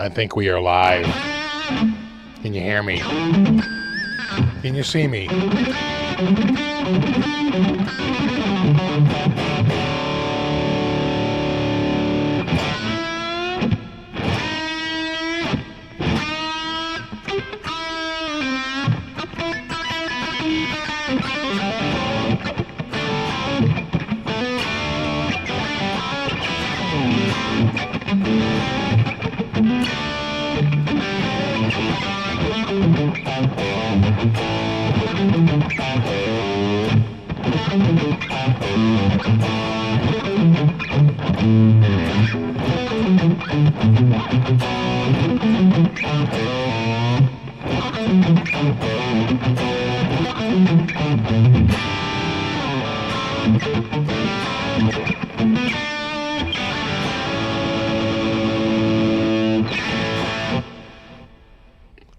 I think we are live. Can you hear me? Can you see me?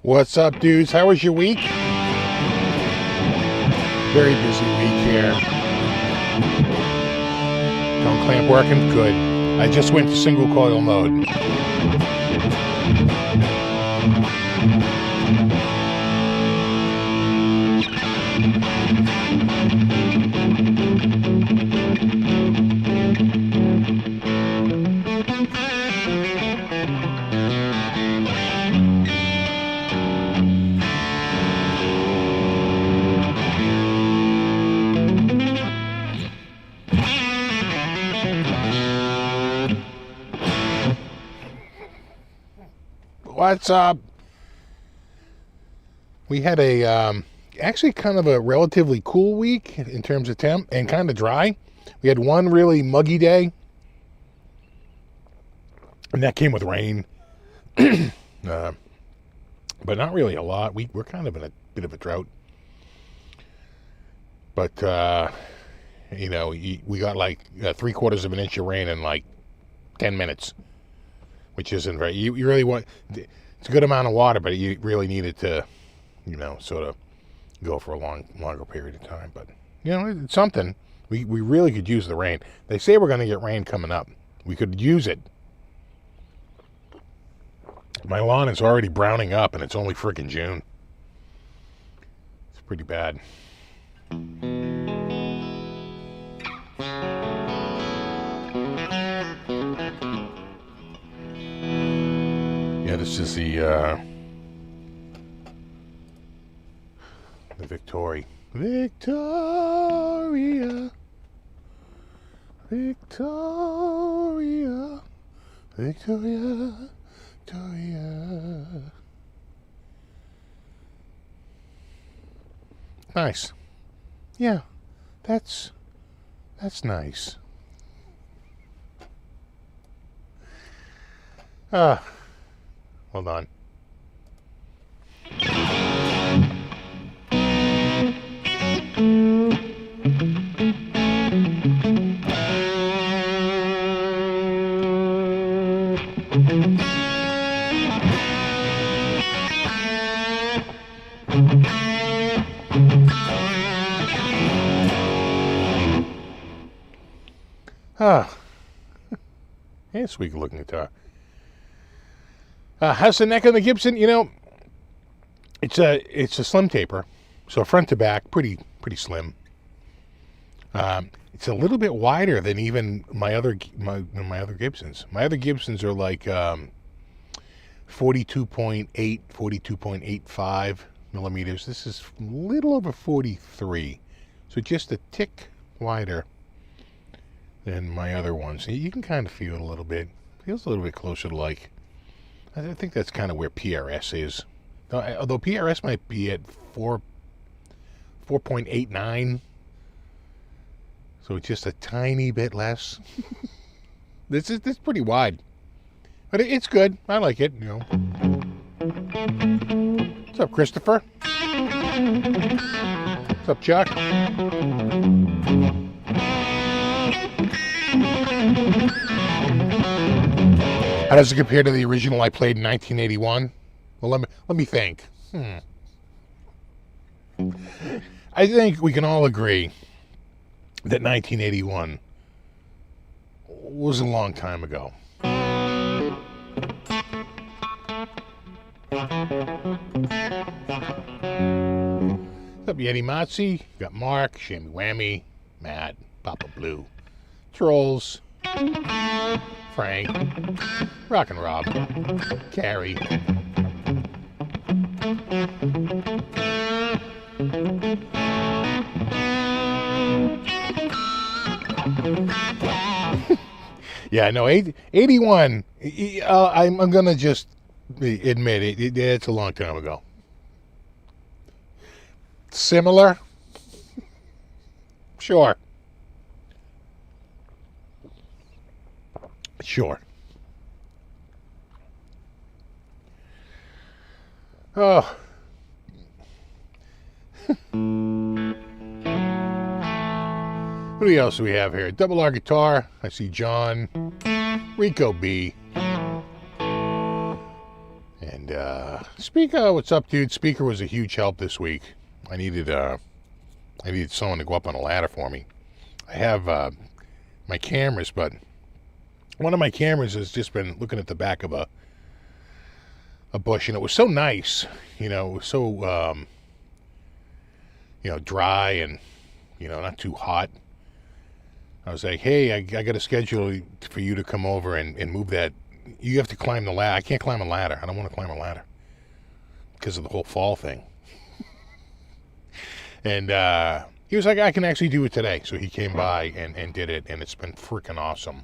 What's up, dudes? How was your week? Very busy week here. Tone clamp working? Good. I just went to single coil mode. What's up? We had actually kind of a relatively cool week in terms of temp and kind of dry. We had one really muggy day, and that came with rain, but not really a lot. We're kind of in a bit of a drought, but we got like 3/4 of an inch of rain in like 10 minutes. Which isn't very, you really want, it's a good amount of water, but you really need it to, sort of go for a longer period of time. But, it's something. We really could use the rain. They say we're going to get rain coming up. We could use it. My lawn is already browning up, and it's only freaking June. It's pretty bad. Yeah, this is the Victoria. Victoria. Nice. Yeah, that's nice. Hold on. Hey, sweet looking guitar. How's the neck on the Gibson? It's a slim taper, so front to back, pretty slim. It's a little bit wider than even my other Gibsons. My other Gibsons are like 42.8, 42.85 millimeters. This is a little over 43, so just a tick wider than my other ones. You can kind of feel it a little bit. Feels a little bit closer to like. I think that's kind of where PRS is. Although PRS might be at 4.89. So it's just a tiny bit less. This is pretty wide. But it's good. I like it, What's up, Christopher? What's up, Chuck? How does it compare to the original I played in 1981? Well, let me think. I think we can all agree that 1981 was a long time ago. What's up, Yeti Matzi? Got Mark, Shammy Whammy, Matt, Papa Blue, Trolls, Frank, Rock and Rob, Carrie, yeah, no, 81. I'm gonna just admit it. It's a long time ago. Similar, sure. Oh. Who else do we have here? Double R Guitar. I see John. Rico B. And Speaker, what's up, dude? Speaker was a huge help this week. I needed someone to go up on a ladder for me. I have my cameras, but one of my cameras has just been looking at the back of a bush, and it was so nice, it was so dry and not too hot. I was like, hey, I got a schedule for you to come over and move that. You have to climb the ladder. I can't climb a ladder. I don't want to climb a ladder because of the whole fall thing. And he was like, I can actually do it today. So he came by and did it, and it's been freaking awesome.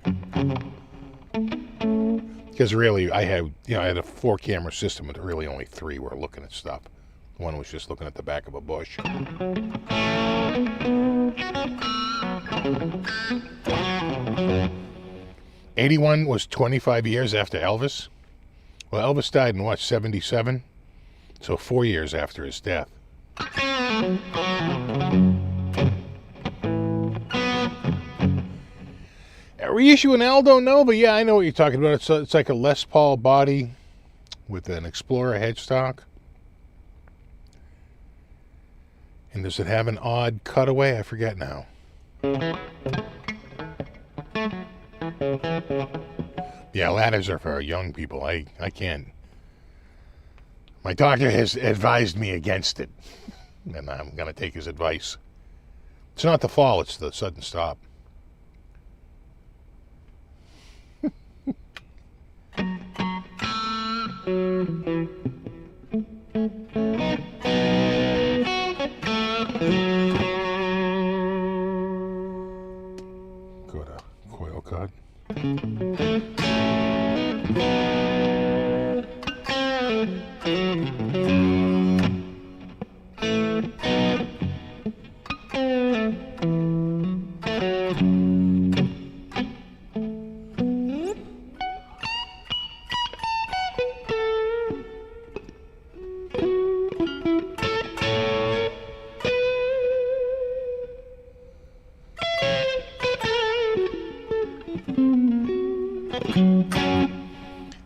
Because really, I had a 4-camera system, but really only 3 were looking at stuff. One was just looking at the back of a bush. 81 was 25 years after Elvis. Well, Elvis died in what, 77? So 4 years after his death. A reissue an Aldo Nova? Yeah, I know what you're talking about. It's like a Les Paul body with an Explorer headstock. And does it have an odd cutaway? I forget now. Yeah, ladders are for young people. I can't. My doctor has advised me against it, and I'm going to take his advice. It's not the fall, it's the sudden stop. Go to coil cut.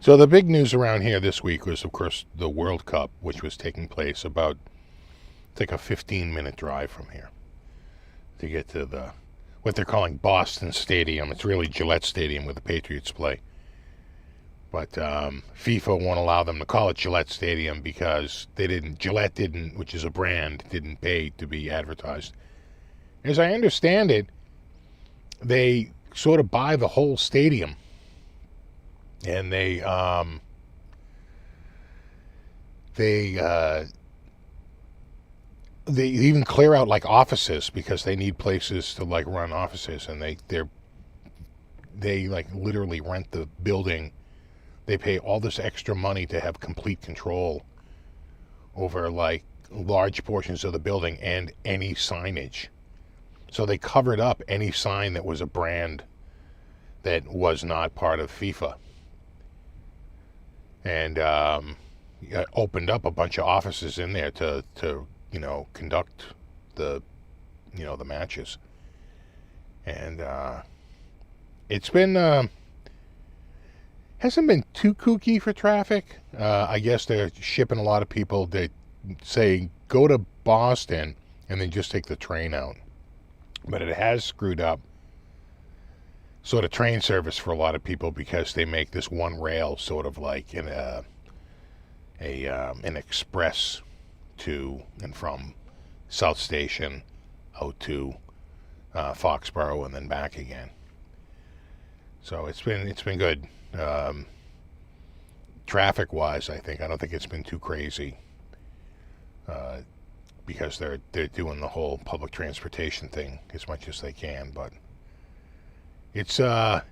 So the big news around here this week was, of course, the World Cup, which was taking place about, it's like a 15-minute drive from here to get to what they're calling Boston Stadium. It's really Gillette Stadium where the Patriots play. But FIFA won't allow them to call it Gillette Stadium because Gillette didn't, which is a brand, didn't pay to be advertised. As I understand it, they sort of buy the whole stadium. And they even clear out like offices because they need places to like run offices, and they like literally rent the building. They pay all this extra money to have complete control over like large portions of the building and any signage. So they covered up any sign that was a brand that was not part of FIFA. And opened up a bunch of offices in there to conduct the matches. And it's been hasn't been too kooky for traffic. I guess they're shipping a lot of people. They say go to Boston and then just take the train out. But it has screwed up sort of train service for a lot of people because they make this one rail sort of like in an express to and from South Station out to Foxborough and then back again. So it's been good. Traffic wise, I don't think it's been too crazy, because they're doing the whole public transportation thing as much as they can. But it's good.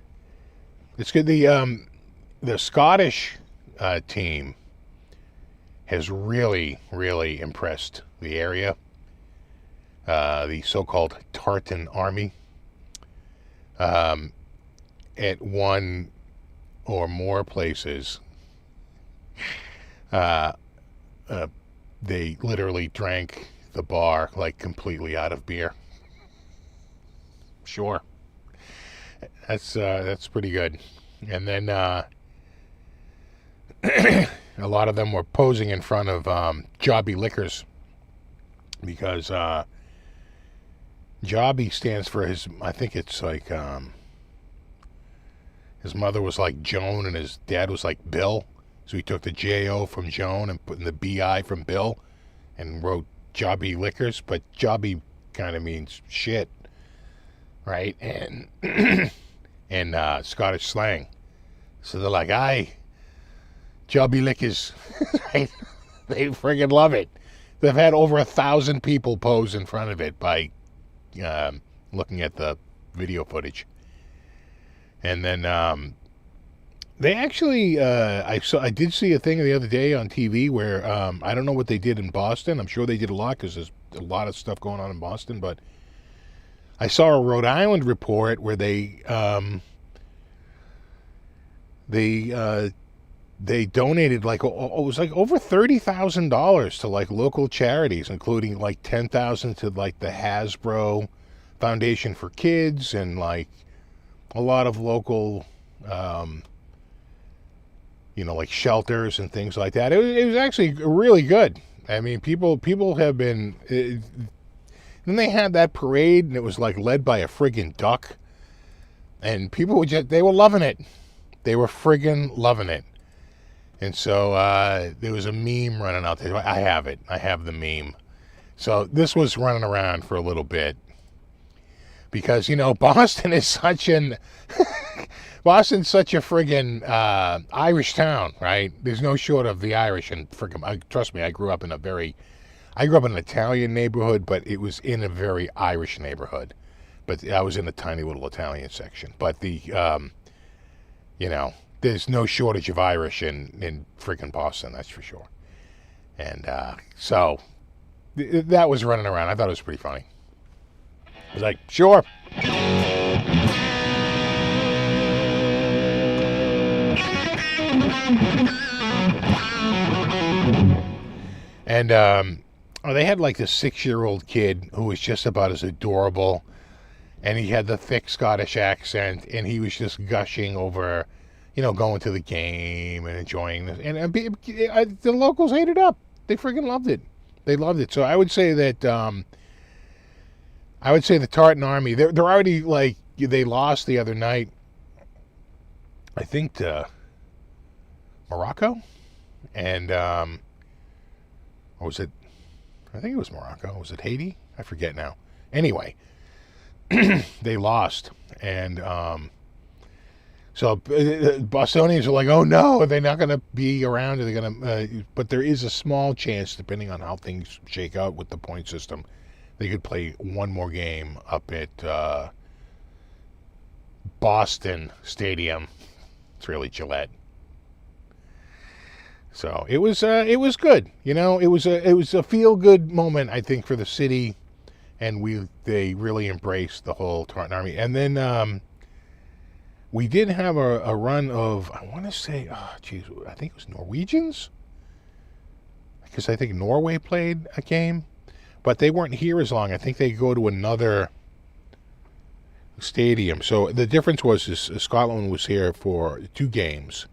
The Scottish team has really impressed the area. The so-called Tartan Army. At one or more places, they literally drank the bar like completely out of beer. Sure, that's pretty good. And then a lot of them were posing in front of Jobby Liquors, because Jobby stands for his, I think it's like, his mother was like Joan and his dad was like Bill. So he took the J-O from Joan and put in the B-I from Bill and wrote Jobby Liquors. But Jobby kind of means shit, right? And and Scottish slang. So they're like, aye, Jobby Liquors. Right? They friggin' love it. They've had over 1,000 people pose in front of it by looking at the video footage. And then they actually, I did see a thing the other day on TV where I don't know what they did in Boston. I'm sure they did a lot because there's a lot of stuff going on in Boston. But I saw a Rhode Island report where they donated like, it was like over $30,000 to like local charities, including like $10,000 to like the Hasbro Foundation for Kids and like a lot of local, like shelters and things like that. It was actually really good. I mean, people have been. Then they had that parade, and it was like led by a friggin' duck, and people were they were loving it. They were friggin' loving it. And so there was a meme running out there. I have it. I have the meme. So this was running around for a little bit. Because, Boston is Boston's such a friggin' Irish town, right? There's no short of the Irish, and trust me, I grew up in an Italian neighborhood, but it was in a very Irish neighborhood. But I was in a tiny little Italian section. But there's no shortage of Irish in friggin' Boston, that's for sure. And so that was running around. I thought it was pretty funny. I was like, sure. And they had like this 6-year-old kid who was just about as adorable, and he had the thick Scottish accent, and he was just gushing over, going to the game and enjoying this. And the locals ate it up. They freaking loved it. They loved it. So I would say that the Tartan Army, they're already like, they lost the other night, I think, to Morocco, and or was it? I think it was Morocco. Was it Haiti? I forget now. Anyway, they lost, and so Bostonians are like, "Oh no, are they not going to be around? Are they going to?" But there is a small chance, depending on how things shake out with the point system, they could play one more game up at Boston Stadium. It's really Gillette. So it was good. It was a feel good moment, I think, for the city, and they really embraced the whole Tartan Army. And then we did have a run of, I want to say, I think it was Norwegians, because I think Norway played a game, but they weren't here as long. I think they go to another stadium. So the difference was Scotland was here for 2 games.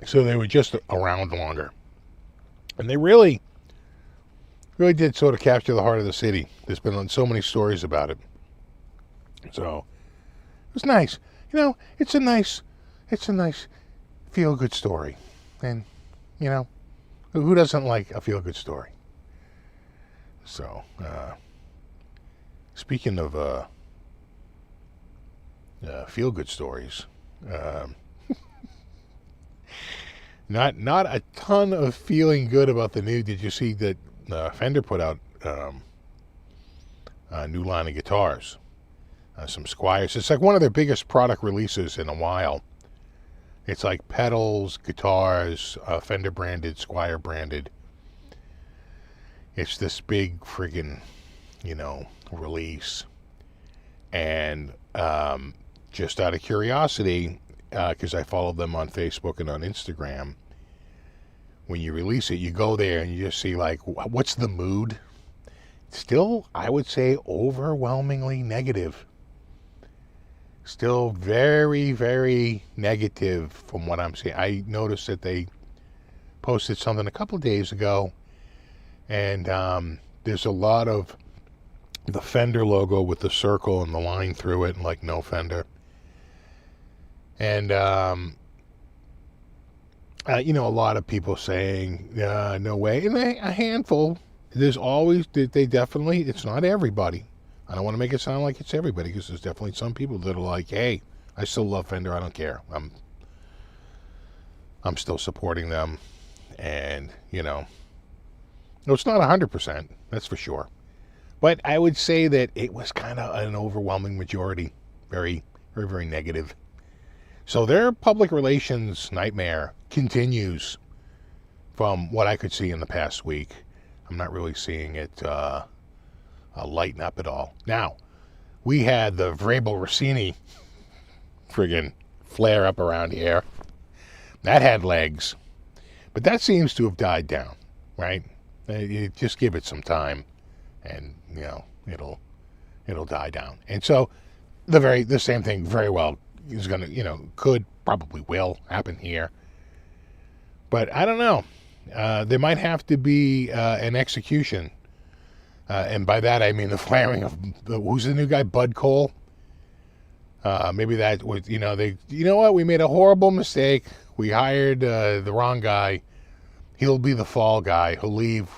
So they were just around longer. And they really did sort of capture the heart of the city. There's been so many stories about it. So it was nice. It's a nice feel-good story. And, you know, who doesn't like a feel-good story? So, speaking of feel-good stories, not a ton of feeling good about the new. Did you see that Fender put out a new line of guitars? Some Squires. It's like one of their biggest product releases in a while. It's like pedals, guitars, Fender branded, Squire branded. It's this big friggin', release. And just out of curiosity, because I follow them on Facebook and on Instagram, when you release it, you go there and you just see, like, what's the mood? Still, I would say, overwhelmingly negative. Still very, very negative from what I'm seeing. I noticed that they posted something a couple of days ago, and there's a lot of the Fender logo with the circle and the line through it, and like no Fender. And, a lot of people saying, no way. And a handful. There's always, they definitely, it's not everybody. I don't want to make it sound like it's everybody, because there's definitely some people that are like, hey, I still love Fender. I don't care. I'm still supporting them. And, no, it's not 100%. That's for sure. But I would say that it was kind of an overwhelming majority. Very, very, very negative. So their public relations nightmare continues from what I could see in the past week. I'm not really seeing it lighten up at all. Now, we had the Vrabel Rossini friggin' flare up around here. That had legs. But that seems to have died down, right? You just give it some time, and, it'll die down. And so the same thing very well is going to, could, probably will happen here. But I don't know. There might have to be an execution. And by that I mean the flaring of, who's the new guy, Bud Cole? Maybe that was, you know what? We made a horrible mistake. We hired the wrong guy. He'll be the fall guy. He'll leave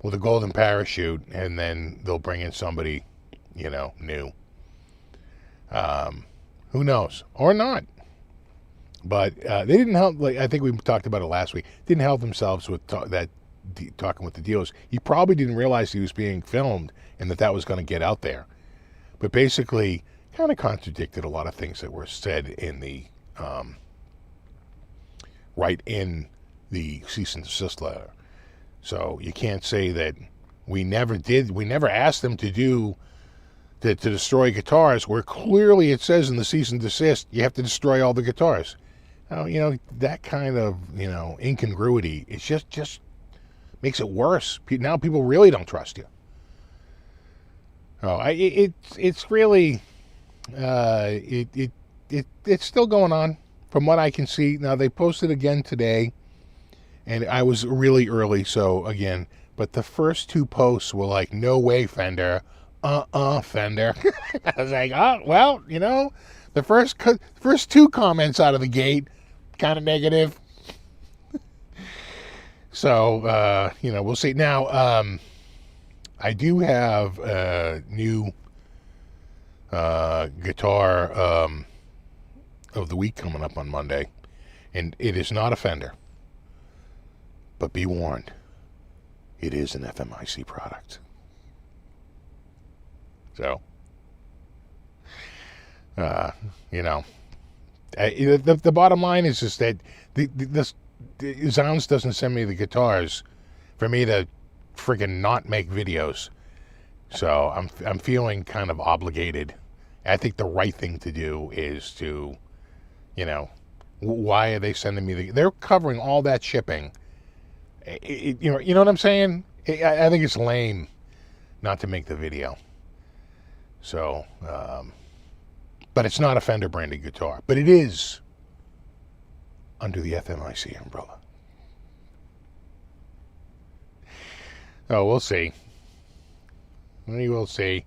with a golden parachute, and then they'll bring in somebody, new. Who knows? Or not. But they didn't help, like I think we talked about it last week, didn't help themselves with talking with the dealers. He probably didn't realize he was being filmed and that was going to get out there. But basically, kind of contradicted a lot of things that were said in the, right in the cease and desist letter. So you can't say that we never asked them to destroy guitars, where clearly it says in the cease and desist, you have to destroy all the guitars. Now, that kind of, incongruity, it just makes it worse. Now people really don't trust you. Oh, it's really, it's still going on from what I can see. Now, they posted again today, and I was really early, so again, but the first two posts were like, no way, Fender. Fender. I was like, oh, well, the first two comments out of the gate, kind of negative. So, we'll see. Now, I do have a new guitar of the week coming up on Monday, and it is not a Fender. But be warned, it is an FMIC product. So, the bottom line is just that the Zounds doesn't send me the guitars for me to friggin' not make videos. So I'm feeling kind of obligated. I think the right thing to do is to, why are they sending me they're covering all that shipping. You know what I'm saying? I think it's lame not to make the video. So, but it's not a Fender branded guitar, but it is under the FMIC umbrella. Oh, we'll see. We will see.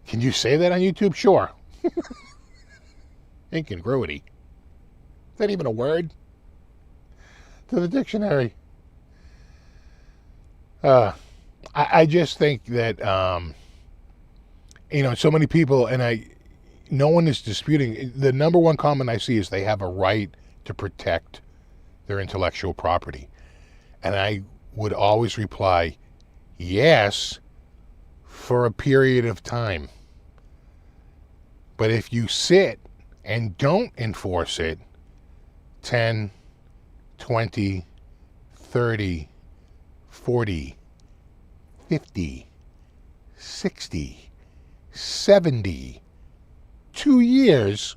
Can you say that on YouTube? Sure. Incongruity. Is that even a word? To the dictionary. I just think that, so many people, and no one is disputing. The number one comment I see is they have a right to protect their intellectual property. And I would always reply, yes, for a period of time. But if you sit and don't enforce it 10, 20, 30, 40, 50, 60, 70, 2 years,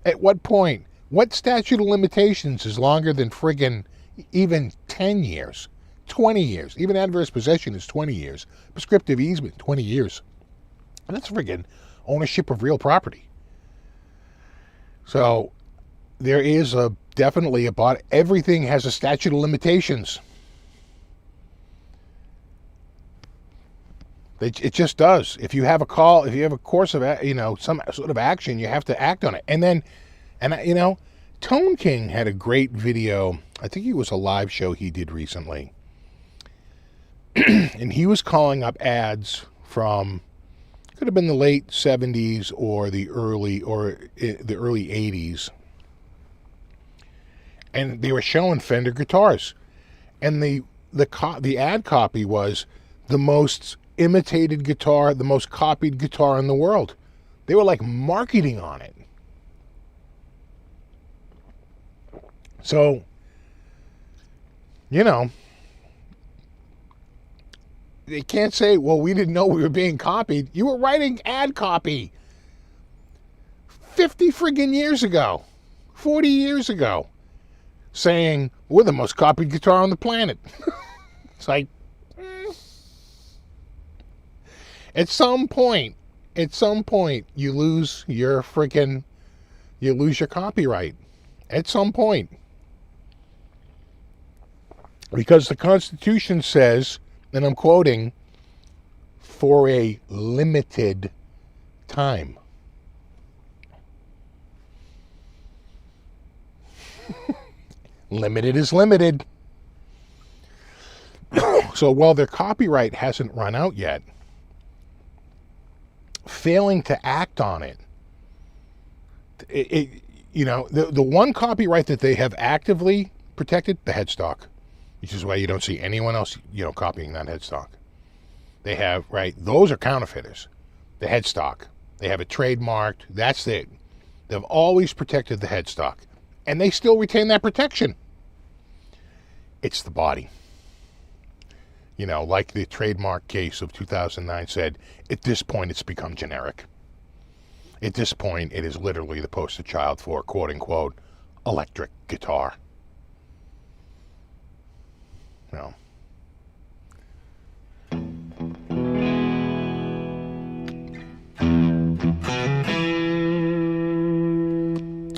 at what point? What statute of limitations is longer than friggin' even 10 years, 20 years? Even adverse possession is 20 years. Prescriptive easement, 20 years. And that's friggin' ownership of real property. So there is definitely about everything has a statute of limitations. It just does. If you have a call, if you have a course of, some sort of action, you have to act on it. And Tone King had a great video. I think it was a live show he did recently. And he was calling up ads from, could have been the late 70s or the early 80s. And they were showing Fender guitars. And the ad copy was the most imitated guitar, the most copied guitar in the world. They were like marketing on it. So, they can't say, well, we didn't know we were being copied. You were writing ad copy 50 friggin' years ago, 40 years ago, saying, we're the most copied guitar on the planet. It's like, at some point, you lose your copyright. At some point. Because the Constitution says, and I'm quoting, for a limited time. Limited is limited. So while their copyright hasn't run out yet, failing to act on it, the one copyright that they have actively protected, the headstock, which is why you don't see anyone else, copying that headstock. They have, those are counterfeiters. The headstock. They have it trademarked. That's it. They've always protected the headstock. And they still retain that protection. It's the body. Like the trademark case of 2009 said, at this point it's become generic. At this point, it is literally the poster child for, quote unquote, electric guitar. No.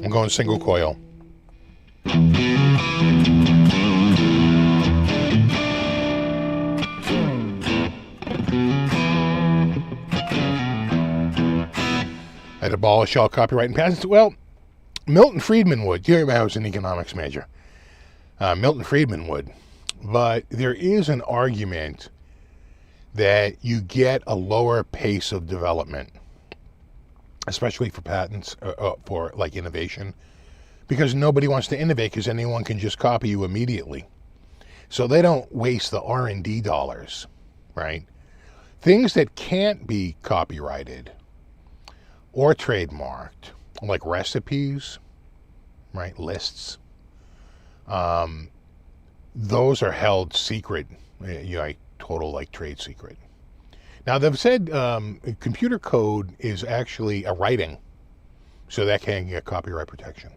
I'm going single coil. I'd abolish all copyright and patents. Well, Milton Friedman would. I was an economics major. Milton Friedman would. But there is an argument that you get a lower pace of development, especially for patents, for like innovation, because nobody wants to innovate because anyone can just copy you immediately. So they don't waste the R&D dollars, right? Things that can't be copyrighted or trademarked, like recipes, right? Lists. Those are held secret, total trade secret. Now they've said computer code is actually a writing, so that can get copyright protection.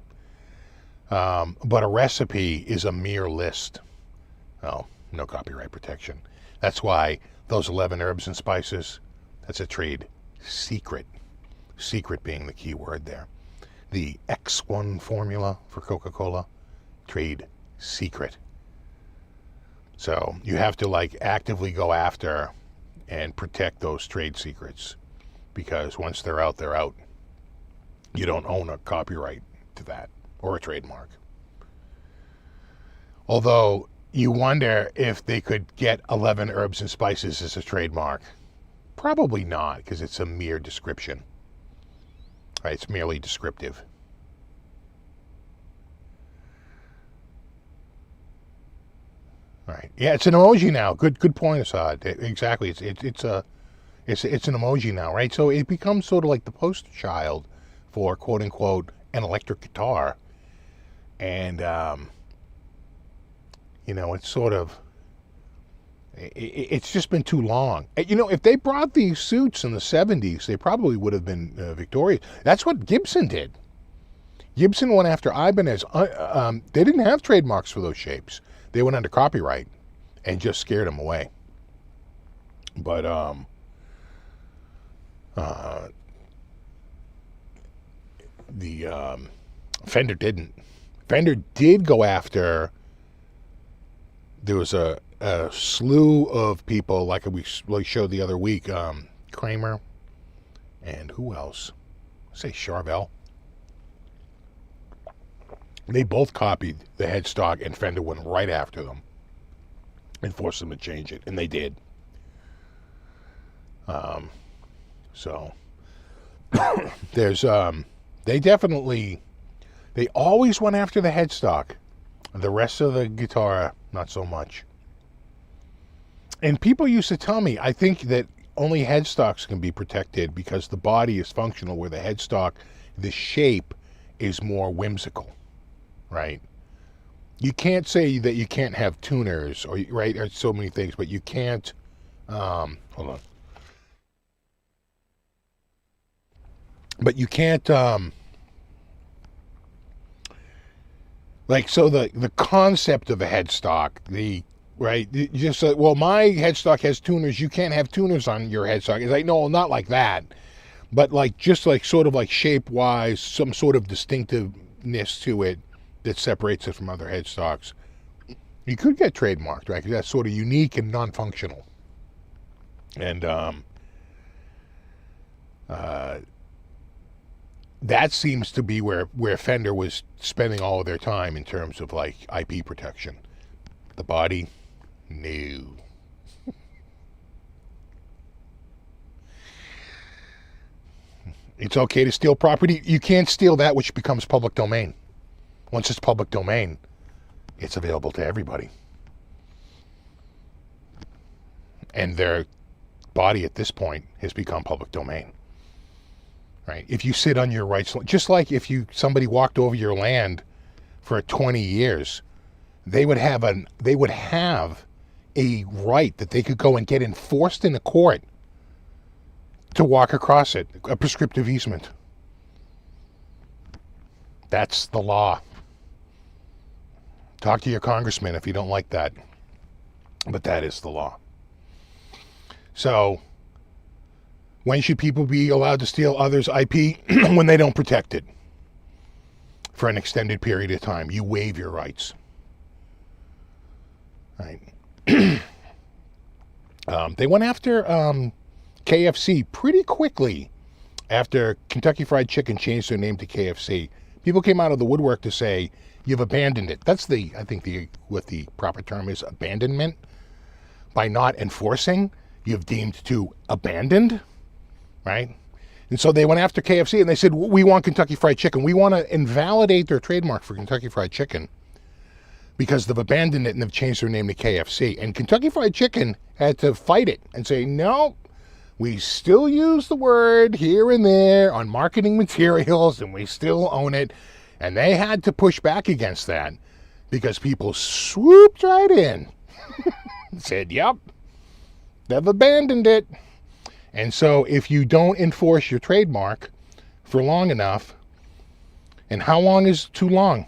But a recipe is a mere list. Oh, no copyright protection. That's why those 11 herbs and spices, that's a trade secret. Secret being the key word there. The X1 formula for Coca-Cola, trade secret. So you have to actively go after and protect those trade secrets, because once they're out, they're out. You don't own a copyright to that or a trademark. Although you wonder if they could get 11 herbs and spices as a trademark. Probably not, because it's a mere description. Right, it's merely descriptive. Right. Yeah, it's an emoji now. Good point, Assad. Exactly. It's an emoji now, right? So it becomes sort of like the poster child for quote unquote an electric guitar. And it's sort of it's just been too long. If they brought these suits in the 70s, they probably would have been victorious. That's what Gibson did. Gibson went after Ibanez. They didn't have trademarks for those shapes. They went under copyright and just scared them away. But Fender didn't. Fender did go after. There was a slew of people, like we showed the other week, Kramer, and who else? Say Charvel. They both copied the headstock, and Fender went right after them and forced them to change it, and they did. So there's they always went after the headstock. The rest of the guitar, not so much. And people used to tell me, I think that only headstocks can be protected because the body is functional, where the headstock, the shape is more whimsical. Right? You can't say that you can't have tuners, or so many things, but you can't. Hold on. But you can't. So the concept of a headstock, my headstock has tuners. You can't have tuners on your headstock. It's like, no, not like that, but sort of shape wise, some sort of distinctiveness to it that separates it from other headstocks. You could get trademarked, right? Because that's sort of unique and non-functional. And that seems to be where Fender was spending all of their time in terms of IP protection. The body, no. It's okay to steal property. You can't steal that which becomes public domain. Once it's public domain, it's available to everybody. And their body at this point has become public domain. Right? If you sit on your rights, just like if somebody walked over your land for 20 years, they would have a right that they could go and get enforced in a court to walk across it, a prescriptive easement. That's the law. Talk to your congressman if you don't like that. But that is the law. So, when should people be allowed to steal others' IP? When they don't protect it for an extended period of time. You waive your rights. Right. They went after KFC pretty quickly after Kentucky Fried Chicken changed their name to KFC. People came out of the woodwork to say, you've abandoned it. That's what the proper term is, abandonment. By not enforcing, you've deemed to abandoned, right? And so they went after KFC and they said, we want Kentucky Fried Chicken. We want to invalidate their trademark for Kentucky Fried Chicken because they've abandoned it and they've changed their name to KFC. And Kentucky Fried Chicken had to fight it and say, no, we still use the word here and there on marketing materials and we still own it. And they had to push back against that because people swooped right in and said, yep, they've abandoned it. And so if you don't enforce your trademark for long enough, and how long is too long?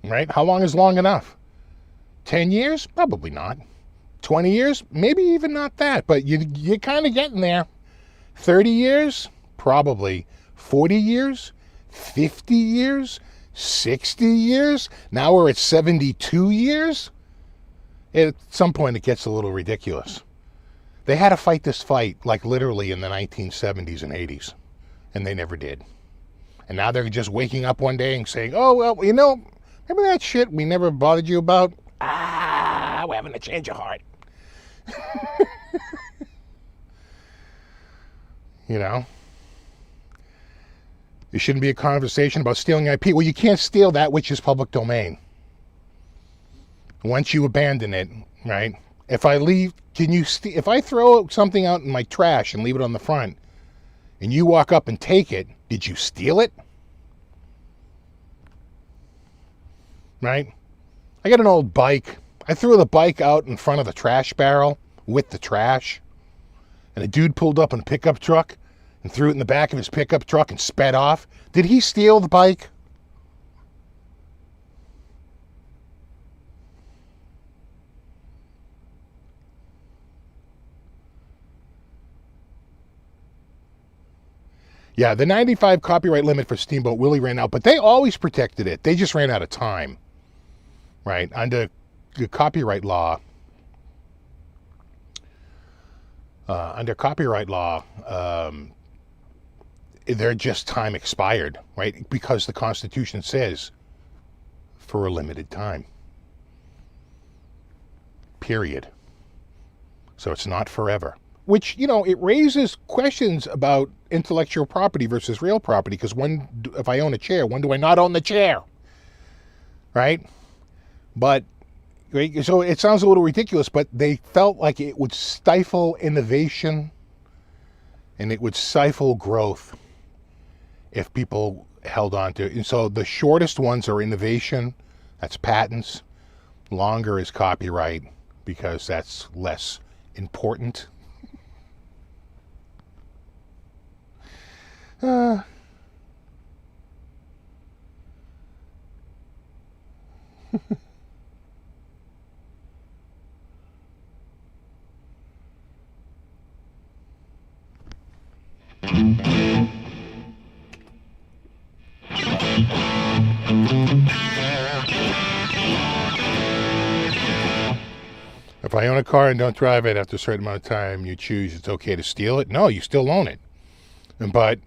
Right? How long is long enough? 10 years? Probably not. 20 years? Maybe even not that, but you're kind of getting there. 30 years? Probably. 40 years? 50 years? 60 years? Now we're at 72 years? At some point it gets a little ridiculous. They had to fight this fight, literally in the 1970s and 80s. And they never did. And now they're just waking up one day and saying, oh, well, remember that shit we never bothered you about? We're having a change of heart. There shouldn't be a conversation about stealing IP. Well, you can't steal that which is public domain. Once you abandon it, right? If I leave, if I throw something out in my trash and leave it on the front, and you walk up and take it, did you steal it? Right? I got an old bike. I threw the bike out in front of the trash barrel with the trash. And a dude pulled up in a pickup truck and threw it in the back of his pickup truck and sped off. Did he steal the bike? Yeah, the 95 copyright limit for Steamboat Willie ran out, but they always protected it. They just ran out of time, right? Under the copyright law, their just time expired, right? Because the Constitution says for a limited time. Period. So it's not forever. Which, it raises questions about intellectual property versus real property, because if I own a chair, when do I not own the chair? Right? But, so it sounds a little ridiculous, but they felt like it would stifle innovation and it would stifle growth if people held on to it. And so the shortest ones are innovation, that's patents. Longer is copyright, because that's less important. If I own a car and don't drive it after a certain amount of time, you choose it's okay to steal it? No, you still own it. But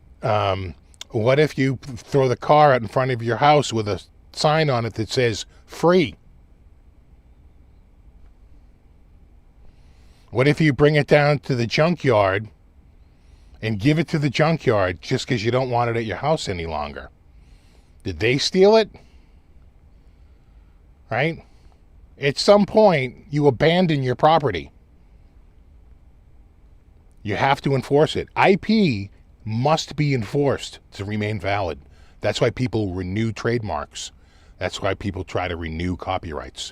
what if you throw the car out in front of your house with a sign on it that says free? What if you bring it down to the junkyard and give it to the junkyard just because you don't want it at your house any longer? Did they steal it? Right? At some point, you abandon your property. You have to enforce it. IP must be enforced to remain valid. That's why people renew trademarks. That's why people try to renew copyrights,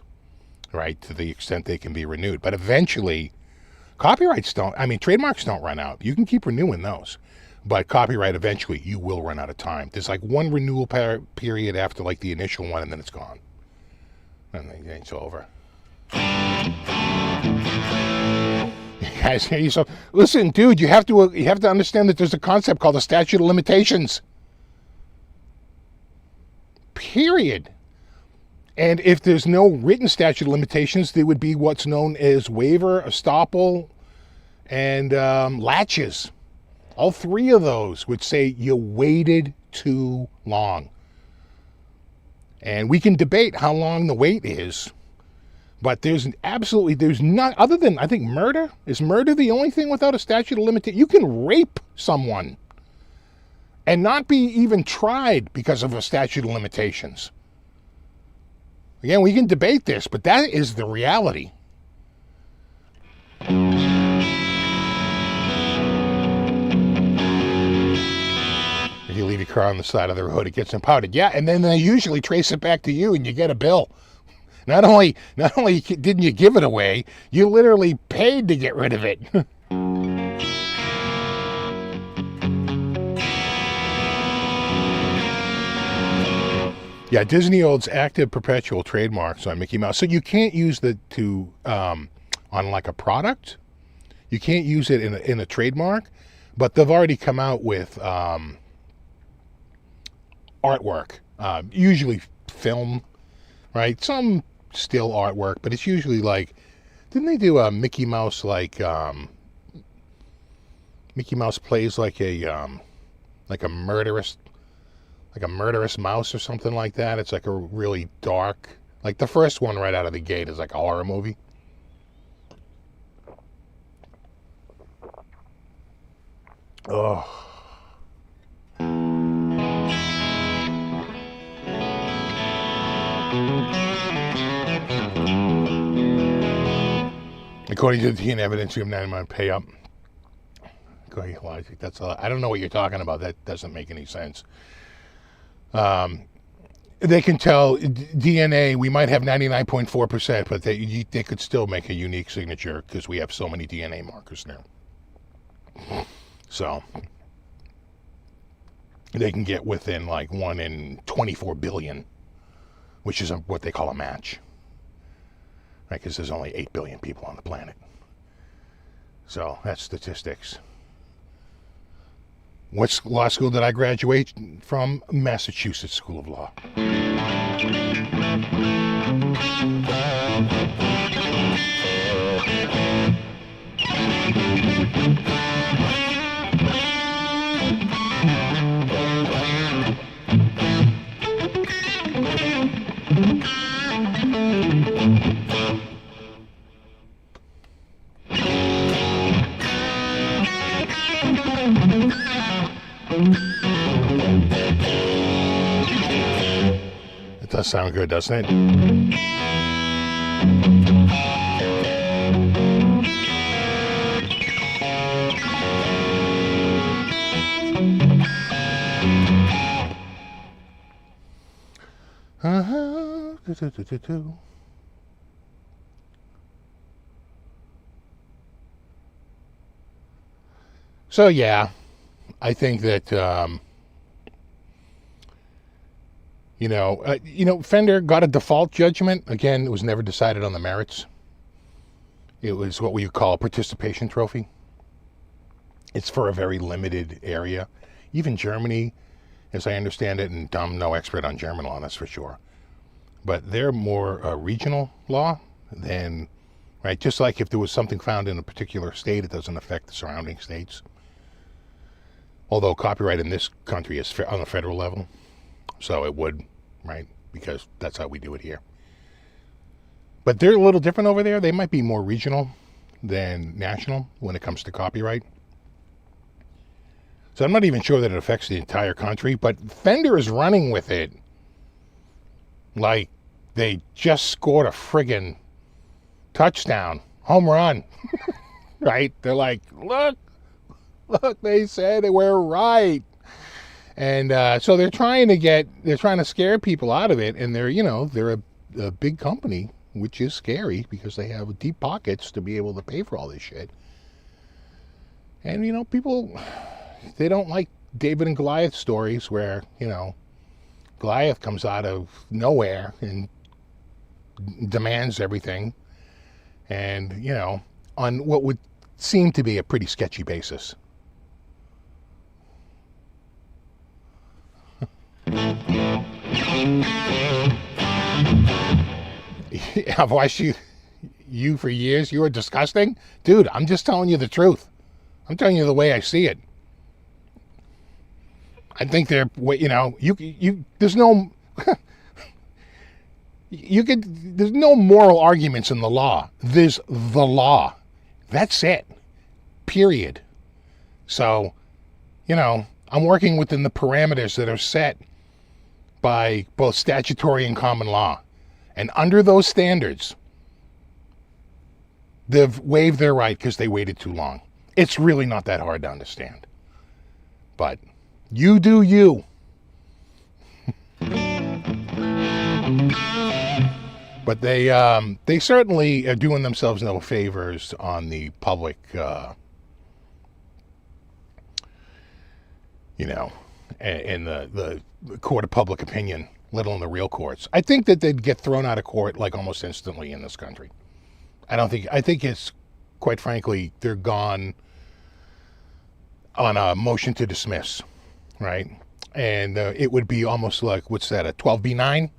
right, to the extent they can be renewed. But eventually, trademarks don't run out. You can keep renewing those. But copyright, eventually, you will run out of time. There's like one renewal period after like the initial one, and then it's gone. And then it's over. Guys, hear yourself. Listen, dude, you have to understand that there's a concept called the statute of limitations. Period. And if there's no written statute of limitations, there would be what's known as waiver, estoppel, and latches. All three of those would say you waited too long. And we can debate how long the wait is, but there's not, other than, I think, murder. Is murder the only thing without a statute of limitation? You can rape someone and not be even tried because of a statute of limitations. Again, we can debate this, but that is the reality. If you leave your car on the side of the road, it gets impounded. Yeah, and then they usually trace it back to you and you get a bill. Not only didn't you give it away, you literally paid to get rid of it. Yeah, Disney holds active perpetual trademarks on Mickey Mouse. So you can't use on like a product. You can't use it in a trademark, but they've already come out with artwork, usually film, right? Some still artwork, but it's usually like, didn't they do a Mickey Mouse Mickey Mouse plays like a like a murderous mouse or something like that. It's like a really dark, like the first one right out of the gate is like a horror movie. Oh. According to the DNA evidence, you have 9 month pay up. That's I don't know what you're talking about. That doesn't make any sense. They can tell DNA. We might have 99.4%, but they could still make a unique signature because we have so many DNA markers now. So they can get within like 1 in 24 billion, which is what they call a match. Right, because there's only 8 billion people on the planet. So that's statistics. What law school did I graduate from? Massachusetts School of Law. It does sound good, doesn't it? So yeah, I think that Fender got a default judgment. Again, it was never decided on the merits. It was what we call a participation trophy. It's for a very limited area. Even Germany, as I understand it, and I'm no expert on German law, that's for sure, but they're more regional law than, right? Just like if there was something found in a particular state, it doesn't affect the surrounding states. Although copyright in this country is on the federal level, so it would, right? Because that's how we do it here. But they're a little different over there. They might be more regional than national when it comes to copyright. So I'm not even sure that it affects the entire country, but Fender is running with it like they just scored a friggin' touchdown, home run, right? They're like, look, they said they were right. And so they're trying to scare people out of it, and they're a big company, which is scary because they have deep pockets to be able to pay for all this shit. And people, they don't like David and Goliath stories where Goliath comes out of nowhere and demands everything, and on what would seem to be a pretty sketchy basis. I've watched you for years. You are disgusting. Dude, I'm just telling you the truth. I'm telling you the way I see it. I think there's no there's no moral arguments in the law. There's the law. That's it. Period. So, I'm working within the parameters that are set by both statutory and common law. And under those standards, they've waived their right because they waited too long. It's really not that hard to understand. But you do you. But they certainly are doing themselves no favors on the public, in the court of public opinion, let alone the real courts. I think that they'd get thrown out of court like almost instantly in this country. I think it's, quite frankly, they're gone on a motion to dismiss, right? And it would be almost like, what's that, a 12B9?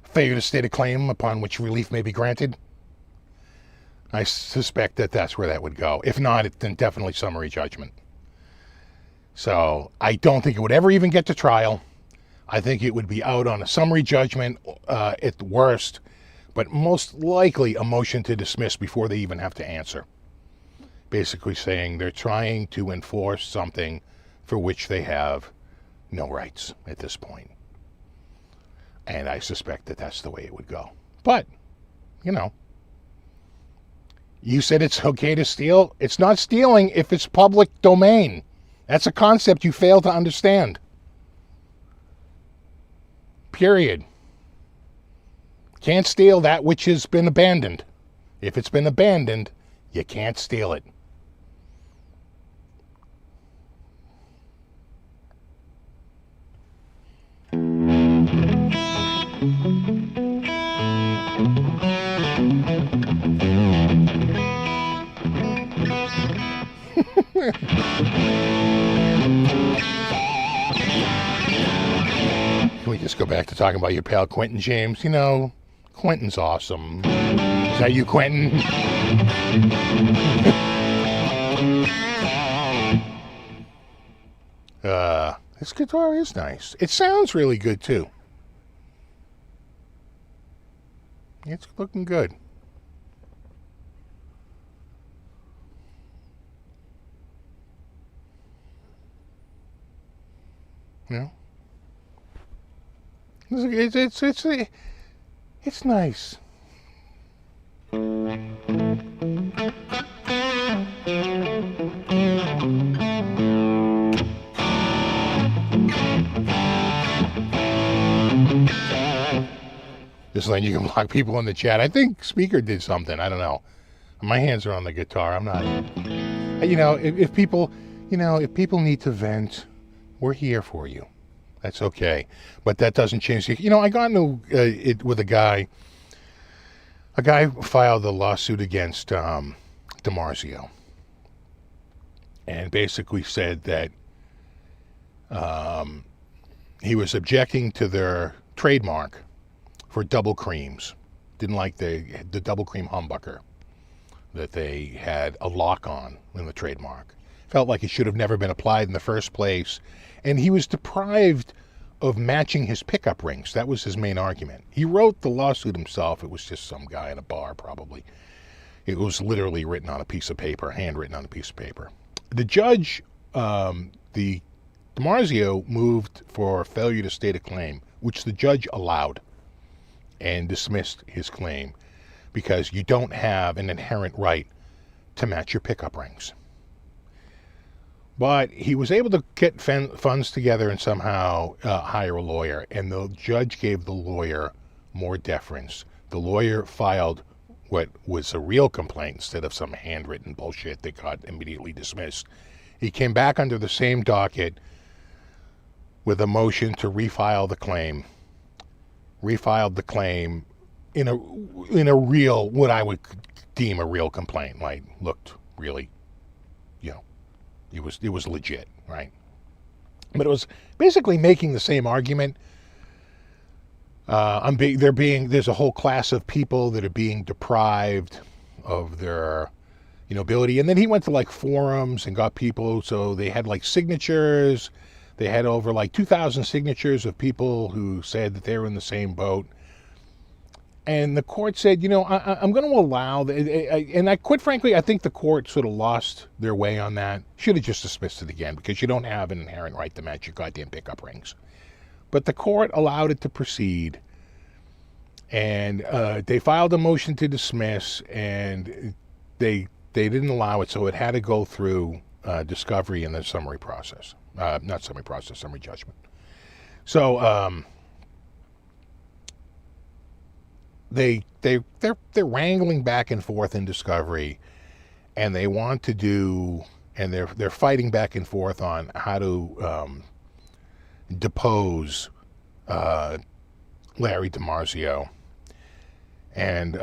Failure to state a claim upon which relief may be granted. I suspect that that's where that would go. If not, then definitely summary judgment. So I don't think it would ever even get to trial. I think it would be out on a summary judgment at the worst, but most likely a motion to dismiss before they even have to answer. Basically saying they're trying to enforce something for which they have no rights at this point. And I suspect that that's the way it would go. But, you know, you said it's okay to steal. It's not stealing if it's public domain. That's a concept you fail to understand. Period. Can't steal that which has been abandoned. If it's been abandoned, you can't steal it. Can we just go back to talking about your pal Quentin James? You know, Quentin's awesome. Is that you, Quentin? This guitar is nice. It sounds really good, too. It's looking good. You know? It's nice. Just letting you can block people in the chat. I think Speaker did something. I don't know. My hands are on the guitar. I'm not. You know, if people need to vent, we're here for you. That's okay. But that doesn't change. You know, I got into it with a guy. A guy filed a lawsuit against DiMarzio. And basically said that he was objecting to their trademark for double creams. Didn't like the double cream humbucker that they had a lock on in the trademark. Felt like it should have never been applied in the first place. And he was deprived of matching his pickup rings. That was his main argument. He wrote the lawsuit himself. It was just some guy in a bar, probably. It was literally written on a piece of paper, handwritten on a piece of paper. The judge, the DiMarzio moved for failure to state a claim, which the judge allowed and dismissed his claim because you don't have an inherent right to match your pickup rings. But he was able to get funds together and somehow hire a lawyer, and the judge gave the lawyer more deference. The lawyer filed what was a real complaint instead of some handwritten bullshit that got immediately dismissed. He came back under the same docket with a motion to refile the claim. Refiled the claim in a real, what I would deem a real complaint. Like, looked really, you know, it was legit, right? But it was basically making the same argument. There's a whole class of people that are being deprived of their, you know, ability. And then he went to like forums and got people, so they had like signatures. They had over like 2,000 signatures of people who said that they were in the same boat. And the court said, you know, I'm going to allow, quite frankly, I think the court sort of lost their way on that. Should have just dismissed it again because you don't have an inherent right to match your goddamn pickup rings. But the court allowed it to proceed. And they filed a motion to dismiss, and they didn't allow it, so it had to go through discovery and the summary process. Not summary process, summary judgment. So they're wrangling back and forth in discovery, and they want to do, and they're fighting back and forth on how to depose Larry DiMarzio. And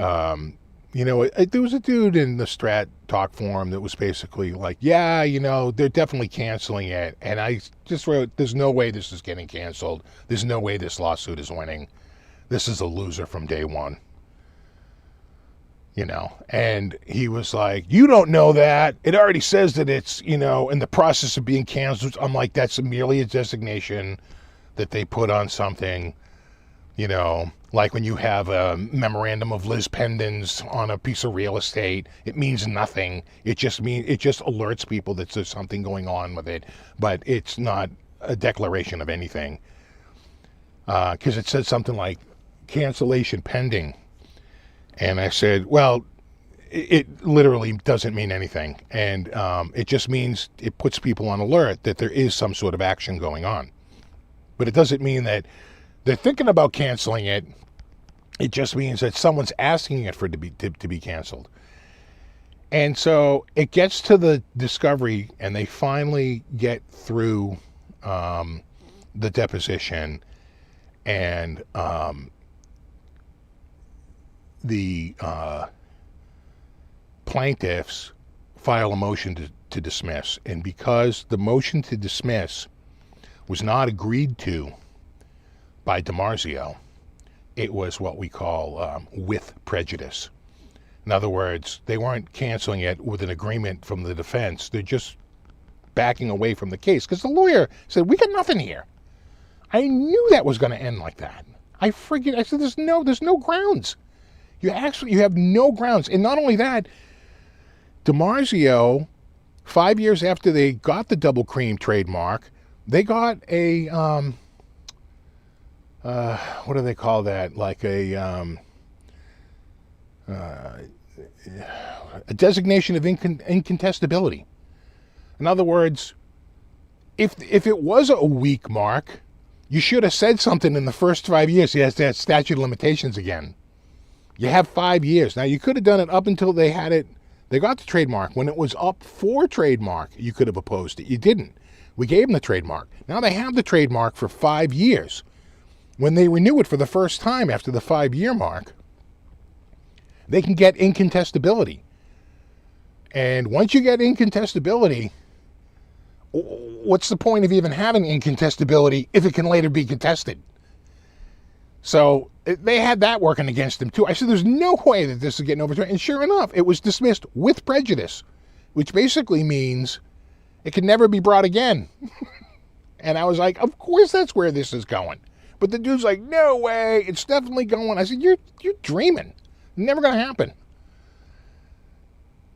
you know, there was a dude in the Strat Talk forum that was basically like, yeah, you know, they're definitely canceling it. And I just wrote, there's no way this is getting canceled. There's no way this lawsuit is winning. This is a loser from day one. And he was like, you don't know that. It already says that it's, in the process of being canceled. I'm like, that's merely a designation that they put on something, like when you have a memorandum of lis pendens on a piece of real estate. It means nothing. It just alerts people that there's something going on with it, but it's not a declaration of anything. Because it said something like cancellation pending. And I said, well, it literally doesn't mean anything. And it just means it puts people on alert that there is some sort of action going on. But it doesn't mean that they're thinking about canceling it. It just means that someone's asking it for it to be canceled. And so it gets to the discovery, and they finally get through the deposition, and the plaintiffs file a motion to dismiss. And because the motion to dismiss was not agreed to by DiMarzio, it was what we call with prejudice. In other words, they weren't canceling it with an agreement from the defense. They're just backing away from the case because the lawyer said, we got nothing here. I knew that was going to end like that. I said, there's no grounds. You have no grounds. And not only that, DiMarzio, 5 years after they got the Double Cream trademark, they got a, what do they call that? Like a designation of incontestability. In other words, if it was a weak mark, you should have said something in the first 5 years. Yes, that statute of limitations again. You have 5 years. Now, you could have done it up until they got the trademark. When it was up for trademark, you could have opposed it. You didn't. We gave them the trademark. Now they have the trademark for 5 years. When they renew it for the first time after the 5-year mark, they can get incontestability. And once you get incontestability, what's the point of even having incontestability if it can later be contested? So they had that working against them too. I said, there's no way that this is getting overturned. And sure enough, it was dismissed with prejudice, which basically means it can never be brought again. And I was like, of course that's where this is going. But the dude's like, no way, it's definitely going. I said, you're dreaming. Never going to happen.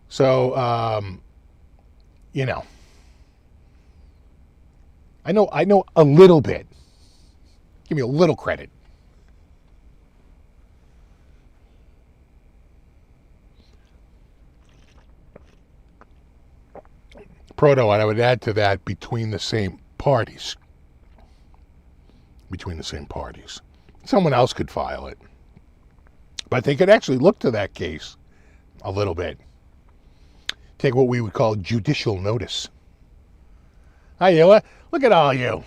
So, I know a little bit. Give me a little credit. Proto, and I would add to that, between the same parties. Someone else could file it. But they could actually look to that case a little bit. Take what we would call judicial notice. Hi, you. Look at all you.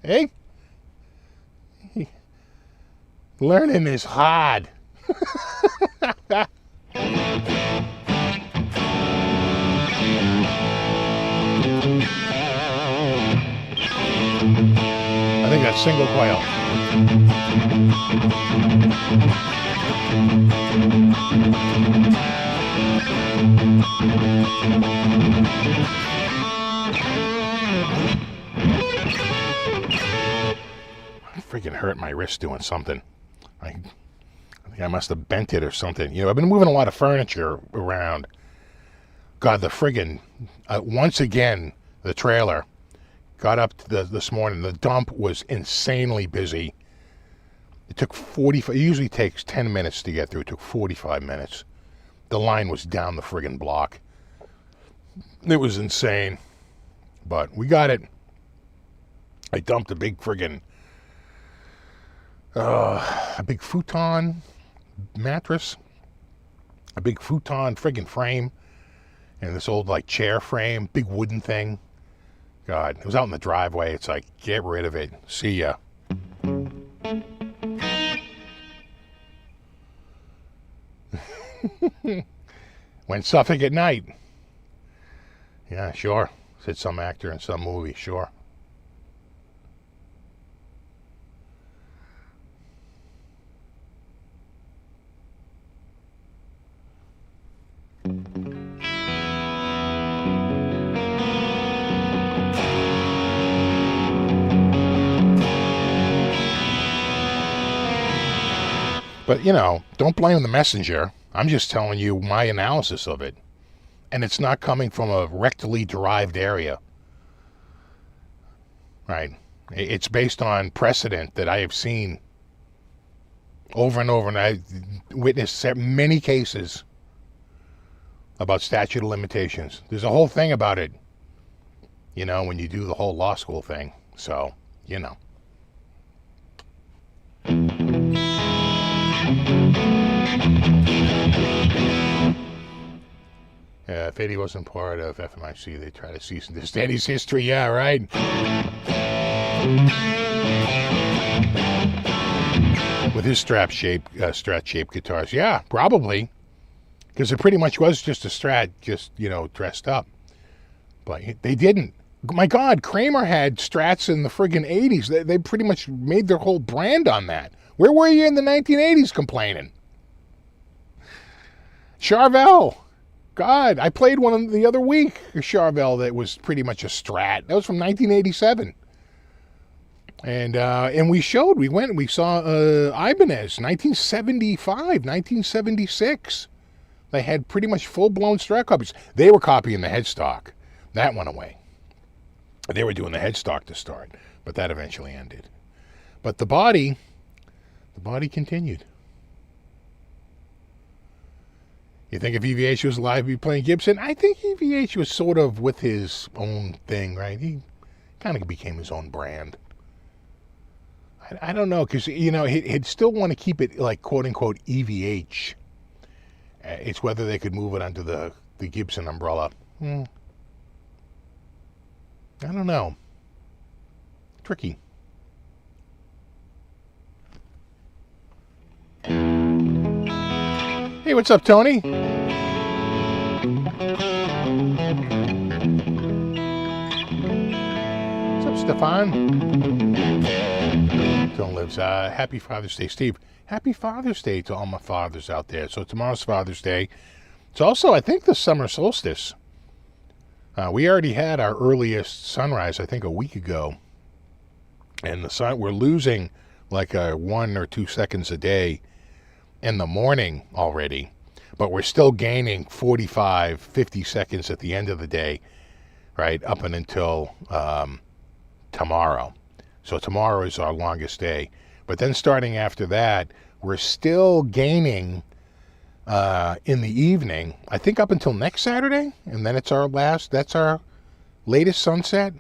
Hey? Learning is hard. I think that's single coil. I freaking hurt my wrist doing something. I think I must have bent it or something. I've been moving a lot of furniture around. God, the friggin', once again, the trailer got up this morning. The dump was insanely busy. It took 45, it usually takes 10 minutes to get through. It took 45 minutes. The line was down the friggin' block. It was insane. But we got it. I dumped a big friggin', a big futon mattress, a big futon friggin' frame, and this old like chair frame, big wooden thing. God, it was out in the driveway. It's like, get rid of it. See ya. Went Suffolk at night. Yeah, sure. Said some actor in some movie, sure. But, you know, don't blame the messenger. I'm just telling you my analysis of it. And it's not coming from a rectally derived area. Right? It's based on precedent that I have seen over and over. And I witnessed many cases about statute of limitations. There's a whole thing about it, you know, when you do the whole law school thing. So, you know. If Eddie wasn't part of FMIC, they'd try to cease and desist Eddie's history. Yeah, right. With his Strat-shaped guitars. Yeah, probably. Because it pretty much was just a Strat, just, you know, dressed up. But they didn't. My God, Kramer had Strats in the friggin' 80s. They pretty much made their whole brand on that. Where were you in the 1980s complaining? Charvel. God, I played one the other week, a Charvel that was pretty much a Strat. That was from 1987. And we went and we saw Ibanez, 1975, 1976. They had pretty much full-blown Strat copies. They were copying the headstock. That went away. They were doing the headstock to start, but that eventually ended. But the body continued. You think if EVH was alive, he'd be playing Gibson? I think EVH was sort of with his own thing, right? He kind of became his own brand. I don't know, because, you know, he'd still want to keep it like, quote-unquote, EVH. It's whether they could move it under the Gibson umbrella. I don't know. Tricky. Hey, what's up, Tony? What's up, Stefan? Don't lives. Happy Father's Day, Steve. Happy Father's Day to all my fathers out there. So tomorrow's Father's Day. It's also, I think, the summer solstice. We already had our earliest sunrise, I think, a week ago. And the sun, we're losing like 1 or 2 seconds a day in the morning already. But we're still gaining 45, 50 seconds at the end of the day, right, up and until tomorrow. So tomorrow is our longest day. But then starting after that, we're still gaining in the evening, I think up until next Saturday, and then it's that's our latest sunset.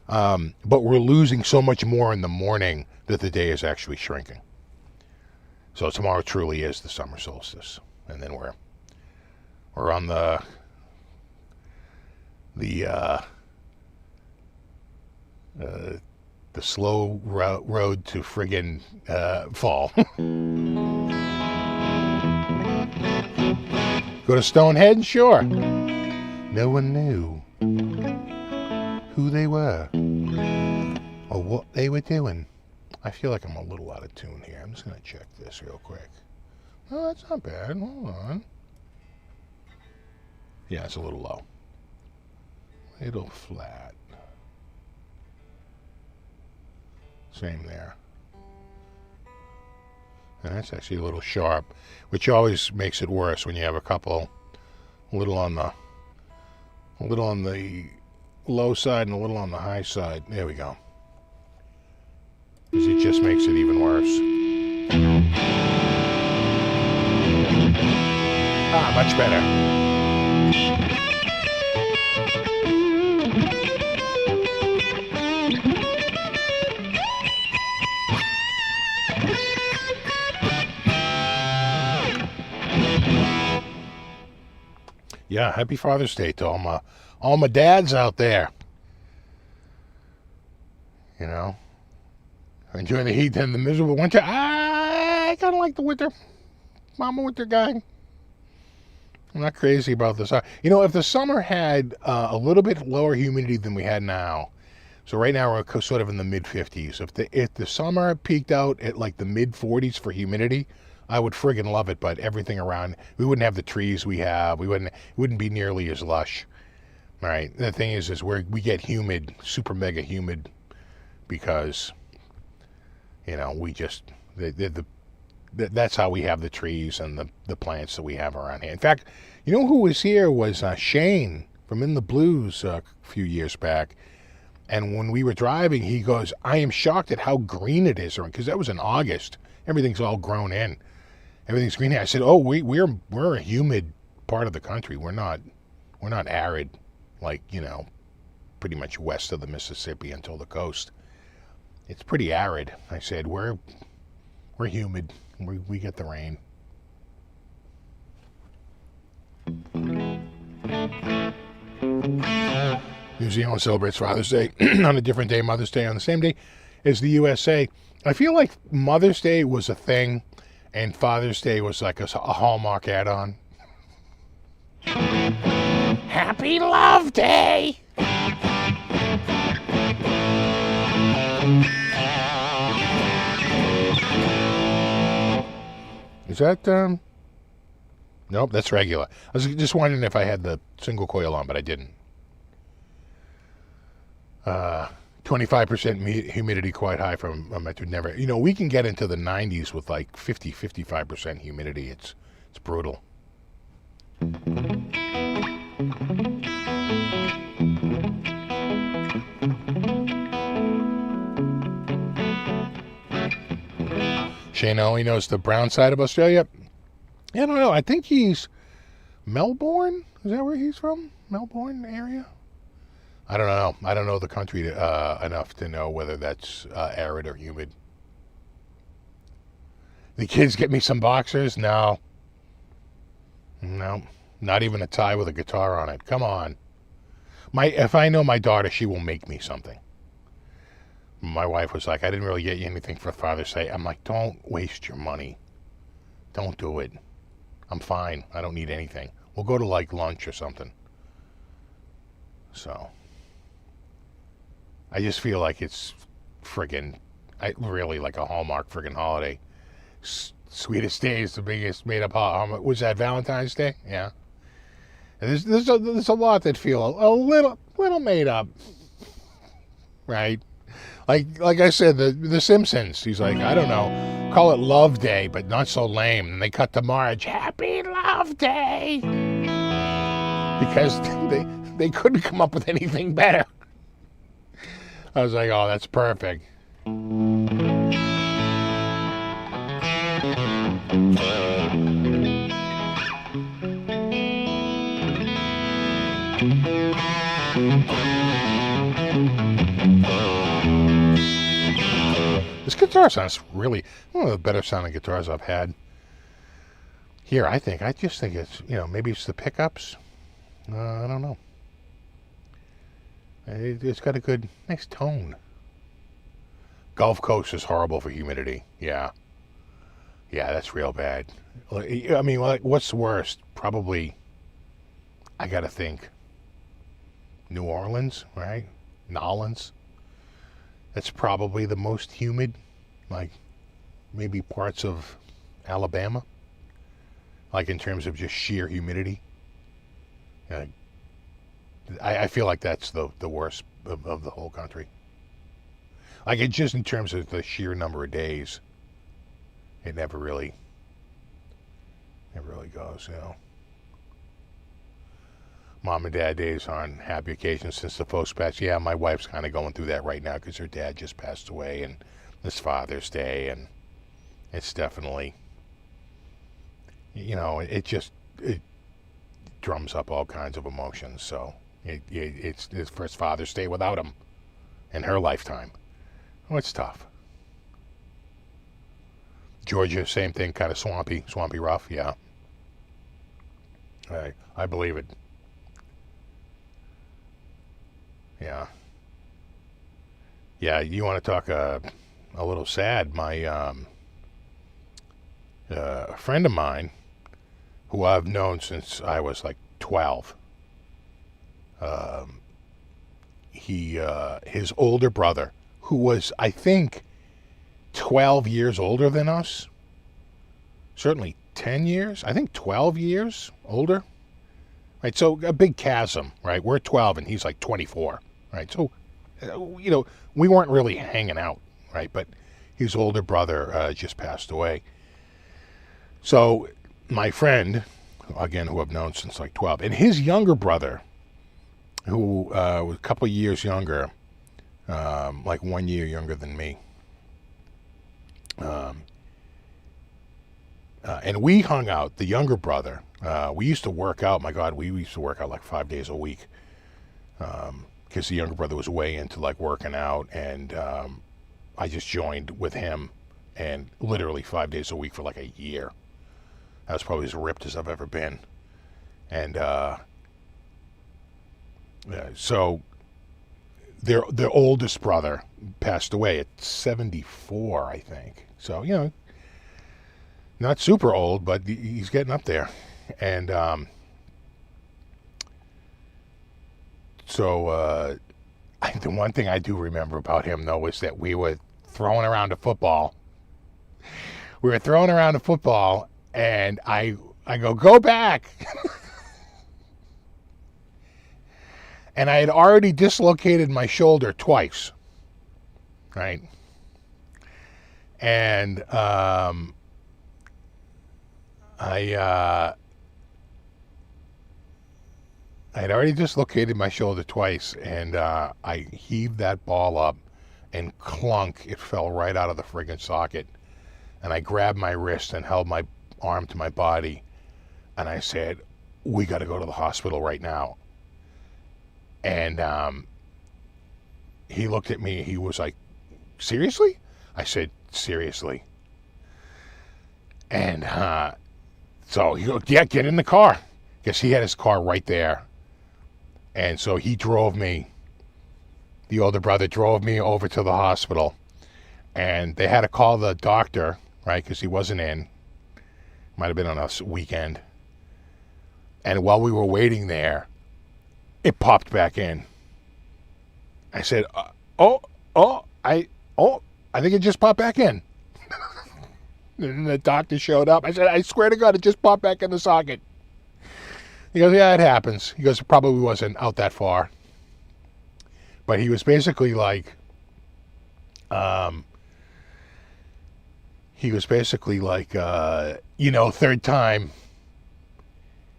But we're losing so much more in the morning that the day is actually shrinking. So tomorrow truly is the summer solstice. And then we're on the slow road to friggin' fall. Go to Stonehenge? Sure. No one knew who they were or what they were doing. I feel like I'm a little out of tune here. I'm just going to check this real quick. Oh, that's not bad. Hold on. Yeah, it's a little low. Little flat. Same there. And that's actually a little sharp, which always makes it worse when you have a couple a little on the low side and a little on the high side. There we go. Because it just makes it even worse. Much better. Yeah, happy Father's Day to all my dads out there. You know, enjoying the heat and the miserable winter. I kind of like the winter. I'm a winter guy. I'm not crazy about this. You know, if the summer had a little bit lower humidity than we had now, so right now we're sort of in the mid-50s. If the summer peaked out at like the mid-40s for humidity, I would friggin' love it. But everything around, we wouldn't have the trees we have. It wouldn't be nearly as lush. All right. The thing is we get humid, super mega humid, because, you know, we just the that's how we have the trees and the plants that we have around here. In fact, you know who was here was Shane from In the Blues a few years back. And when we were driving, he goes, I am shocked at how green it is. Because that was in August. Everything's all grown in. Everything's green here. I said, oh, we're a humid part of the country. We're not arid, like, pretty much west of the Mississippi until the coast. It's pretty arid. I said, we're humid. We get the rain. New Zealand celebrates Father's Day on a different day, Mother's Day on the same day as the USA. I feel like Mother's Day was a thing and Father's Day was like a Hallmark add-on. Happy Love Day! Is that, Nope, that's regular. I was just wondering if I had the single coil on, but I didn't. 25% humidity, quite high from a metro. Never, we can get into the 90s with like 55% humidity. It's brutal. Shane only knows the brown side of Australia. I don't know. I think he's Melbourne. Is that where he's from? Melbourne area? I don't know. I don't know the country enough to know whether that's arid or humid. The kids get me some boxers? No. Not even a tie with a guitar on it. Come on. If I know my daughter, she will make me something. My wife was like, I didn't really get you anything for Father's Day. I'm like, don't waste your money. Don't do it. I'm fine. I don't need anything. We'll go to like lunch or something. So I just feel like it's really like a Hallmark friggin' holiday. Sweetest Day is the biggest made up holiday. Was that Valentine's Day? Yeah. And there's a lot that feel a little made up, right? Like I said, the Simpsons. He's like, I don't know, call it Love Day, but not so lame. And they cut to Marge, Happy Love Day, because they couldn't come up with anything better. I was like, oh, that's perfect. This guitar sounds really one of the better sounding guitars I've had here. I just think it's, maybe it's the pickups. I don't know. It's got a nice tone. Gulf Coast is horrible for humidity. Yeah, that's real bad. I mean, what's worst? Probably, I gotta think. New Orleans, right? Nolens. That's probably the most humid, like maybe parts of Alabama, like in terms of just sheer humidity. I feel like that's the worst of the whole country. Like just in terms of the sheer number of days, it never really goes, Mom and Dad days on happy occasions since the folks passed. Yeah, my wife's kind of going through that right now because her dad just passed away, and this Father's Day, and it's definitely, it drums up all kinds of emotions. So it's his first Father's Day without him in her lifetime. Oh, it's tough. Georgia, same thing, kind of swampy rough. Yeah, I believe it. Yeah, you want to talk a little sad. My a friend of mine, who I've known since I was like 12, his older brother, who was, I think, 12 years older than us, certainly 10 years, I think 12 years older, right? So a big chasm, right? We're 12 and he's like 24. Right, so, we weren't really hanging out, right? But his older brother just passed away. So my friend, again, who I've known since like 12, and his younger brother, who was a couple years younger, like 1 year younger than me. And we hung out, the younger brother. We used to work out. My God, we used to work out like 5 days a week. Because the younger brother was way into like working out, and I just joined with him, and literally 5 days a week for like a year. I was probably as ripped as I've ever been. And so their oldest brother passed away at 74, I think. So, you know, not super old, but he's getting up there. And so the one thing I do remember about him, though, is that we were throwing around a football. We were throwing around a football, and I go back. And I had already dislocated my shoulder twice, right? And I had already dislocated my shoulder twice, and I heaved that ball up, and clunk, it fell right out of the friggin' socket. And I grabbed my wrist and held my arm to my body, and I said, "We got to go to the hospital right now." And he looked at me. He was like, "Seriously?" I said, "Seriously." And so he goes, "Yeah, get in the car." Because he had his car right there. And so he drove me, the older brother drove me over to the hospital. And they had to call the doctor, right, because he wasn't in. Might have been on a weekend. And while we were waiting there, it popped back in. I said, I think it just popped back in. And the doctor showed up. I said, "I swear to God, it just popped back in the socket." He goes, "Yeah, it happens." He goes, "It probably wasn't out that far." But he was basically like, third time.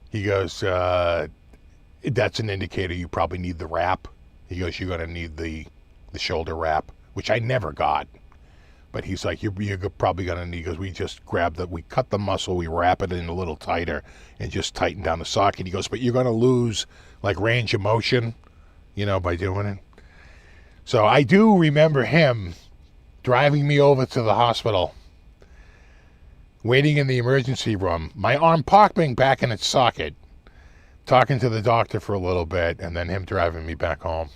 He goes, "That's an indicator you probably need the wrap." He goes, "You're going to need the shoulder wrap," which I never got. But he's like, you're probably going to need, because we cut the muscle, we wrap it in a little tighter, and just tighten down the socket. He goes, "But you're going to lose, like, range of motion, by doing it." So I do remember him driving me over to the hospital, waiting in the emergency room, my arm popping back in its socket, talking to the doctor for a little bit, and then him driving me back home.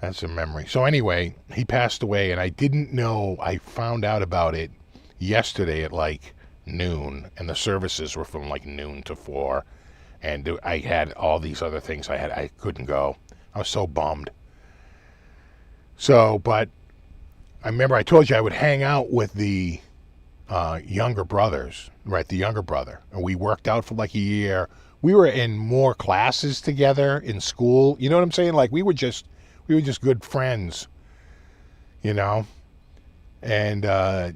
That's a memory. So anyway, he passed away, and I didn't know. I found out about it yesterday at like noon, and the services were from like noon to 4, and I had all these other things I couldn't go. I was so bummed. So, but I remember I told you I would hang out with the younger brothers, right? The younger brother, and we worked out for like a year. We were in more classes together in school. You know what I'm saying? Like we were just good friends, And I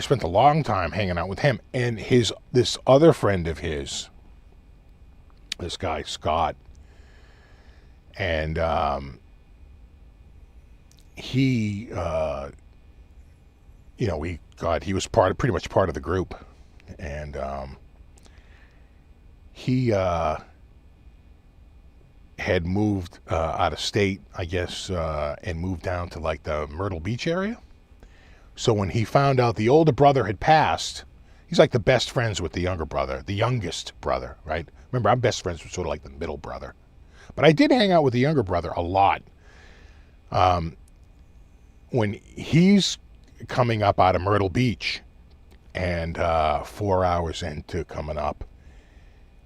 spent a long time hanging out with him and this other friend of his, this guy Scott, and he was pretty much part of the group, and he had moved out of state, I guess, and moved down to like the Myrtle Beach area. So when he found out the older brother had passed, he's like the best friends with the younger brother, the youngest brother, right? Remember, I'm best friends with sort of like the middle brother. But I did hang out with the younger brother a lot. When he's coming up out of Myrtle Beach, and 4 hours into coming up,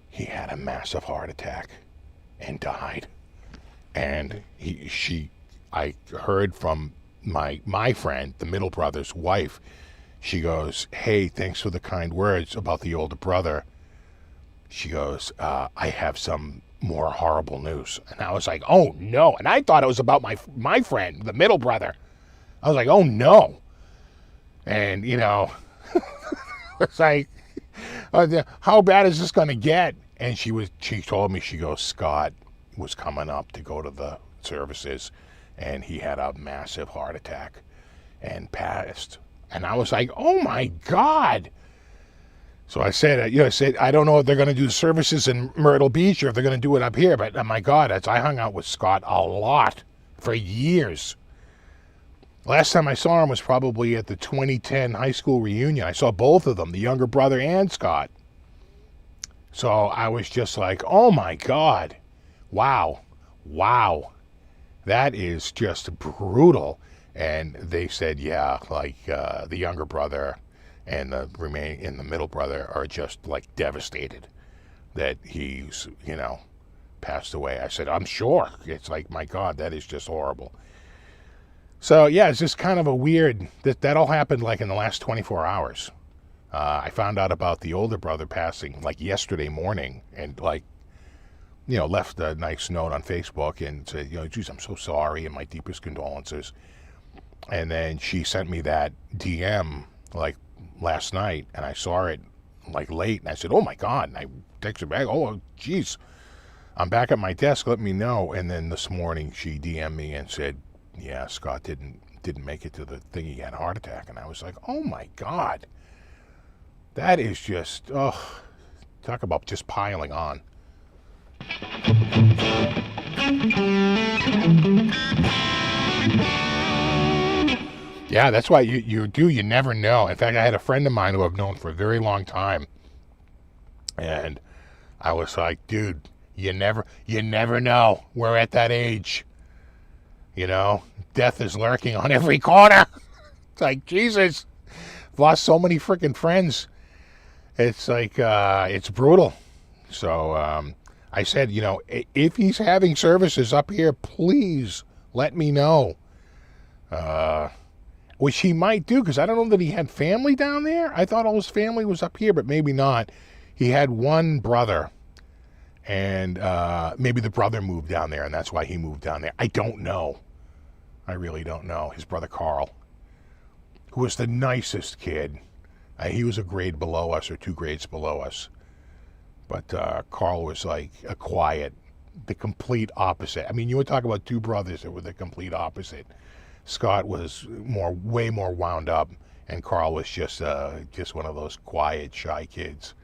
he had a massive heart attack and died. And I heard from my friend, the middle brother's wife. She goes, "Hey, thanks for the kind words about the older brother." She goes, "I have some more horrible news." And I was like, "Oh no!" And I thought it was about my friend, the middle brother. I was like, "Oh no!" And It's like, how bad is this going to get? And she told me, she goes, Scott was coming up to go to the services, and he had a massive heart attack and passed. And I was like, oh my God. So I said, I don't know if they're going to do services in Myrtle Beach or if they're going to do it up here, but oh my God, I hung out with Scott a lot for years. Last time I saw him was probably at the 2010 high school reunion. I saw both of them, the younger brother and Scott. So I was just like, oh my God, wow, that is just brutal. And they said, yeah, like the younger brother and the middle brother are just like devastated that he's, passed away. I said, I'm sure. It's like, my God, that is just horrible. So yeah, it's just kind of a weird, that all happened like in the last 24 hours. I found out about the older brother passing like yesterday morning, and like, left a nice note on Facebook and said, geez, I'm so sorry and my deepest condolences. And then she sent me that DM like last night, and I saw it like late, and I said, oh my God, and I texted back, oh geez, I'm back at my desk, let me know. And then this morning she DM'd me and said, yeah, Scott didn't make it to the thing, he had a heart attack. And I was like, oh my God, that is just, talk about just piling on. Yeah, that's why you never know. In fact, I had a friend of mine who I've known for a very long time, and I was like, dude, you never know. We're at that age. Death is lurking on every corner. It's like, Jesus, I've lost so many freaking friends. It's like, it's brutal. So I said, if he's having services up here, please let me know. Which he might do, because I don't know that he had family down there. I thought all his family was up here, but maybe not. He had one brother, and maybe the brother moved down there, and that's why he moved down there. I don't know. I really don't know. His brother Carl, who was the nicest kid. He was a grade below us, or 2 grades below us. But Carl was like the complete opposite. I mean, you would talk about 2 brothers that were the complete opposite. Scott was way more wound up, and Carl was just one of those quiet, shy kids.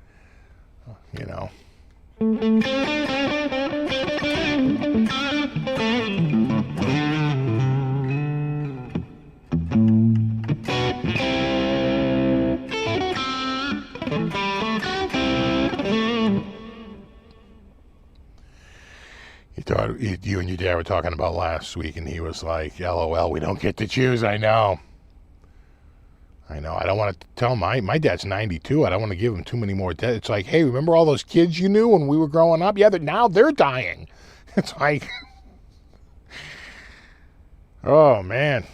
You and your dad were talking about last week, and he was like, LOL, we don't get to choose. I know. I don't want to tell my dad's 92. I don't want to give him too many more deaths. It's like, hey, remember all those kids you knew when we were growing up? Yeah, now they're dying. It's like, oh, man.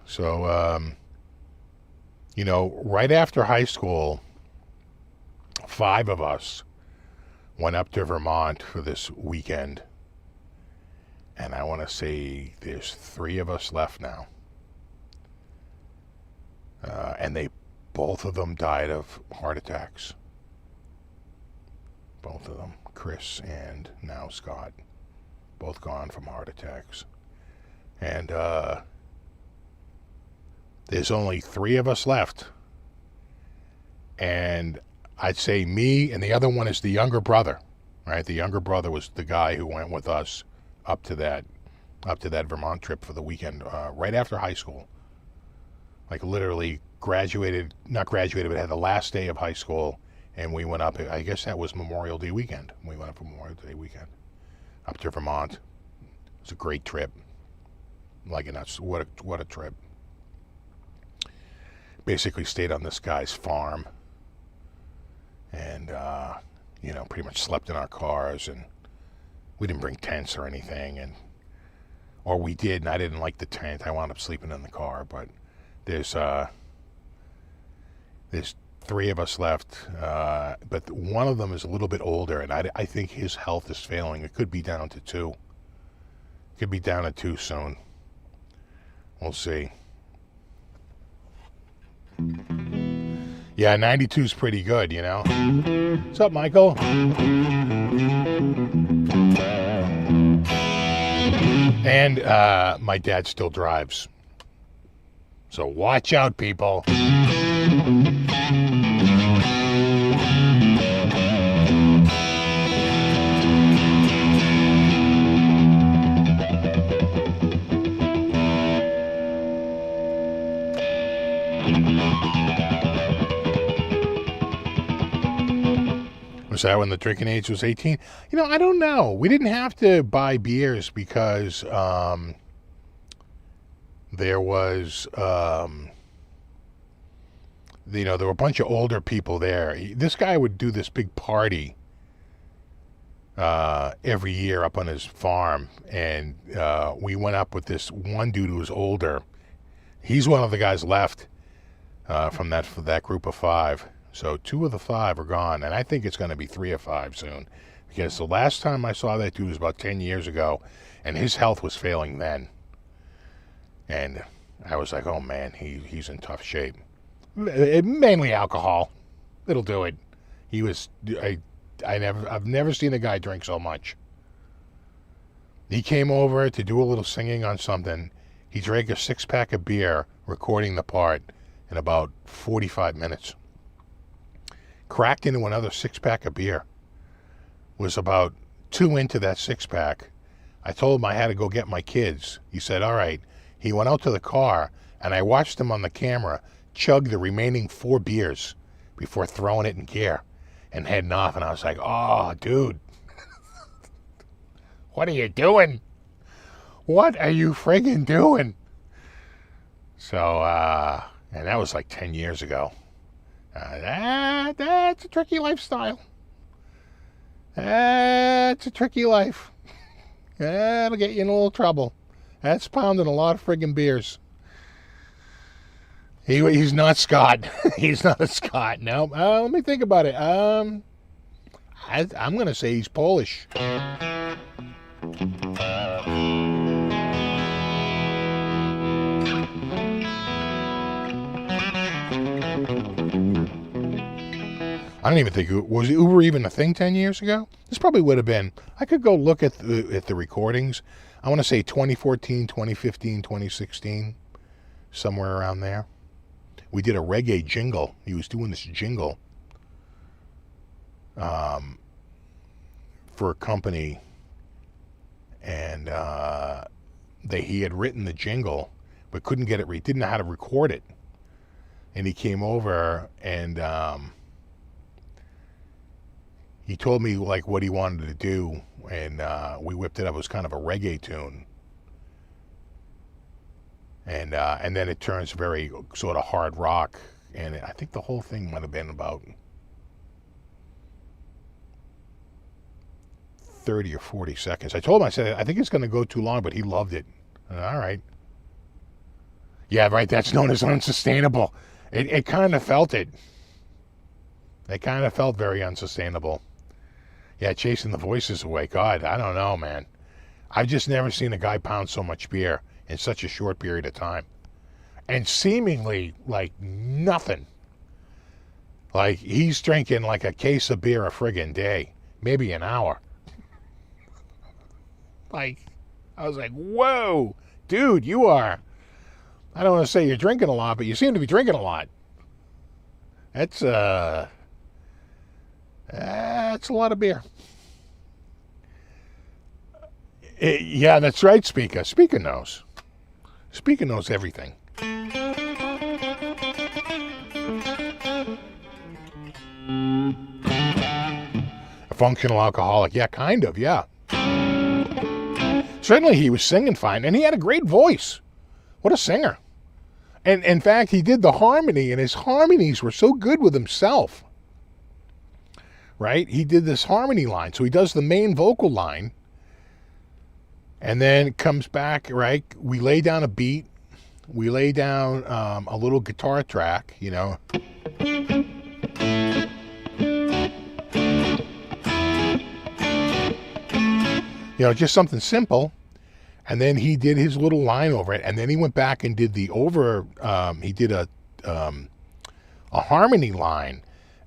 So, right after high school, 5 of us went up to Vermont for this weekend. And I want to say there's 3 of us left now. And both of them died of heart attacks. Both of them, Chris and now Scott, both gone from heart attacks. And there's only 3 of us left. And I'd say me, and the other one is the younger brother, right? The younger brother was the guy who went with us up to that Vermont trip for the weekend, right after high school. Like literally not graduated, but had the last day of high school, and we went up, I guess that was Memorial Day weekend. We went up for Memorial Day weekend, up to Vermont. It was a great trip. Like, and that's, what a trip. Basically stayed on this guy's farm, and, pretty much slept in our cars, and we didn't bring tents or anything, or we did, and I didn't like the tent. I wound up sleeping in the car, but there's 3 of us left, but one of them is a little bit older, and I think his health is failing. It could be down to 2. It could be down to 2 soon. We'll see. Yeah, 92 is pretty good, you know. What's up, Michael? And my dad still drives. So watch out, people. Was that when the drinking age was 18? You know, I don't know. We didn't have to buy beers because there was, you know, there were a bunch of older people there. This guy would do this big party every year up on his farm, and we went up with this one dude who was older. He's one of the guys left from that group of 5. So 2 of the 5 are gone, and I think it's going to be 3 of 5 soon. Because the last time I saw that dude was about 10 years ago, and his health was failing then. And I was like, oh man, he's in tough shape. Mainly alcohol. It'll do it. He was, I've never seen a guy drink so much. He came over to do a little singing on something. He drank a 6-pack of beer, recording the part in about 45 minutes. Cracked into another 6-pack of beer. Was about 2 into that 6-pack. I told him I had to go get my kids. He said, all right. He went out to the car, and I watched him on the camera chug the remaining 4 beers before throwing it in gear and heading off. And I was like, oh, dude. What are you doing? What are you friggin' doing? So, and that was like 10 years ago. That's a tricky lifestyle. That's a tricky life. That'll get you in a little trouble. That's pounding a lot of friggin' beers. He's not Scott. He's not a Scot. No. Let me think about it. I'm going to say he's Polish. I don't even think, was Uber even a thing 10 years ago? This probably would have been. I could go look at the recordings. I want to say 2014, 2015, 2016, somewhere around there. We did a reggae jingle. He was doing this jingle for a company, and he had written the jingle, but couldn't get it. Didn't know how to record it, and he came over and. He told me like what he wanted to do, and we whipped it up. It was kind of a reggae tune, and then it turns very sort of hard rock, and I think the whole thing might have been about 30 or 40 seconds. I told him, I said, I think it's going to go too long, but he loved it. All right. Yeah, right. That's known as unsustainable. It kind of felt it. It kind of felt very unsustainable. Yeah, chasing the voices away. God, I don't know, man. I've just never seen a guy pound so much beer in such a short period of time. And seemingly like nothing. Like he's drinking like a case of beer a friggin' day. Maybe an hour. Like, I was like, whoa, dude, you are, I don't want to say you're drinking a lot, but you seem to be drinking a lot. That's a lot of beer. Yeah, that's right, Speaker. Speaker knows. Speaker knows everything. A functional alcoholic. Yeah, kind of, yeah. Certainly he was singing fine, and he had a great voice. What a singer. And in fact, he did the harmony, and his harmonies were so good with himself. Right? He did this harmony line. So he does the main vocal line, and then comes back, right? We lay down a beat. We lay down a little guitar track, you know. You know, just something simple. And then he did his little line over it. And then he went back and did the he did a a harmony line,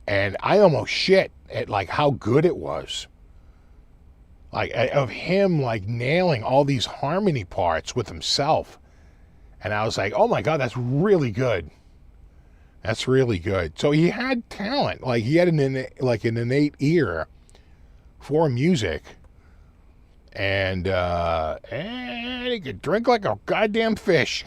and I almost shit at like how good it was. Like of him like nailing all these harmony parts with himself. And I was like, oh my God, that's really good. That's really good. So he had talent. Like he had an innate ear for music. And he could drink like a goddamn fish.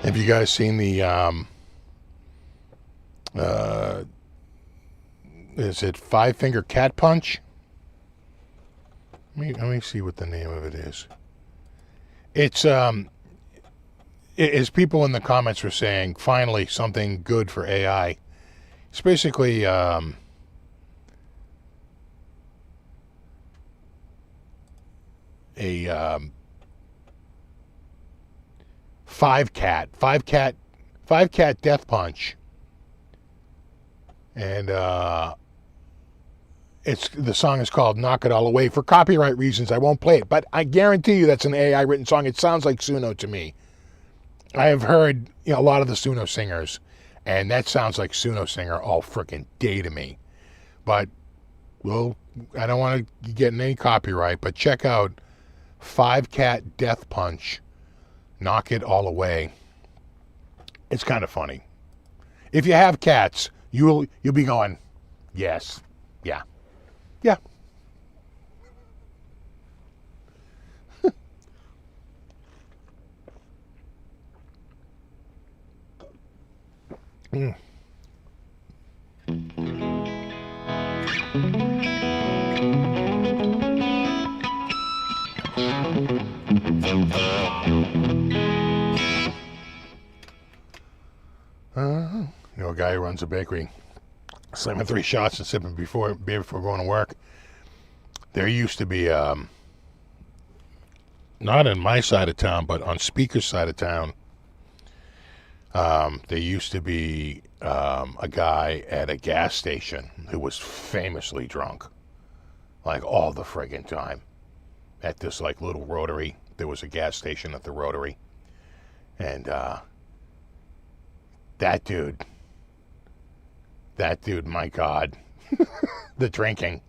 Have you guys seen the is it Five Finger Cat Punch? Let me see what the name of it is. It's as people in the comments were saying, finally something good for AI. It's basically a five cat death punch, and the song is called "Knock It All Away." For copyright reasons, I won't play it, but I guarantee you that's an AI written song. It sounds like Suno to me. I have heard a lot of the Suno singers, and that sounds like Suno singer all frickin' day to me. But well, I don't want to get in any copyright, but check out Five Cat Death Punch. Knock It All Away. It's kind of funny. If you have cats, you'll be going, yes, yeah, yeah. Mm. A guy who runs a bakery, slamming 3 shots and sipping beer before going to work. There used to be, not in my side of town, but on Speaker's side of town, there used to be a guy at a gas station who was famously drunk, like all the friggin' time. At this like little Rotary, there was a gas station at the Rotary, and that dude, my God, the drinking.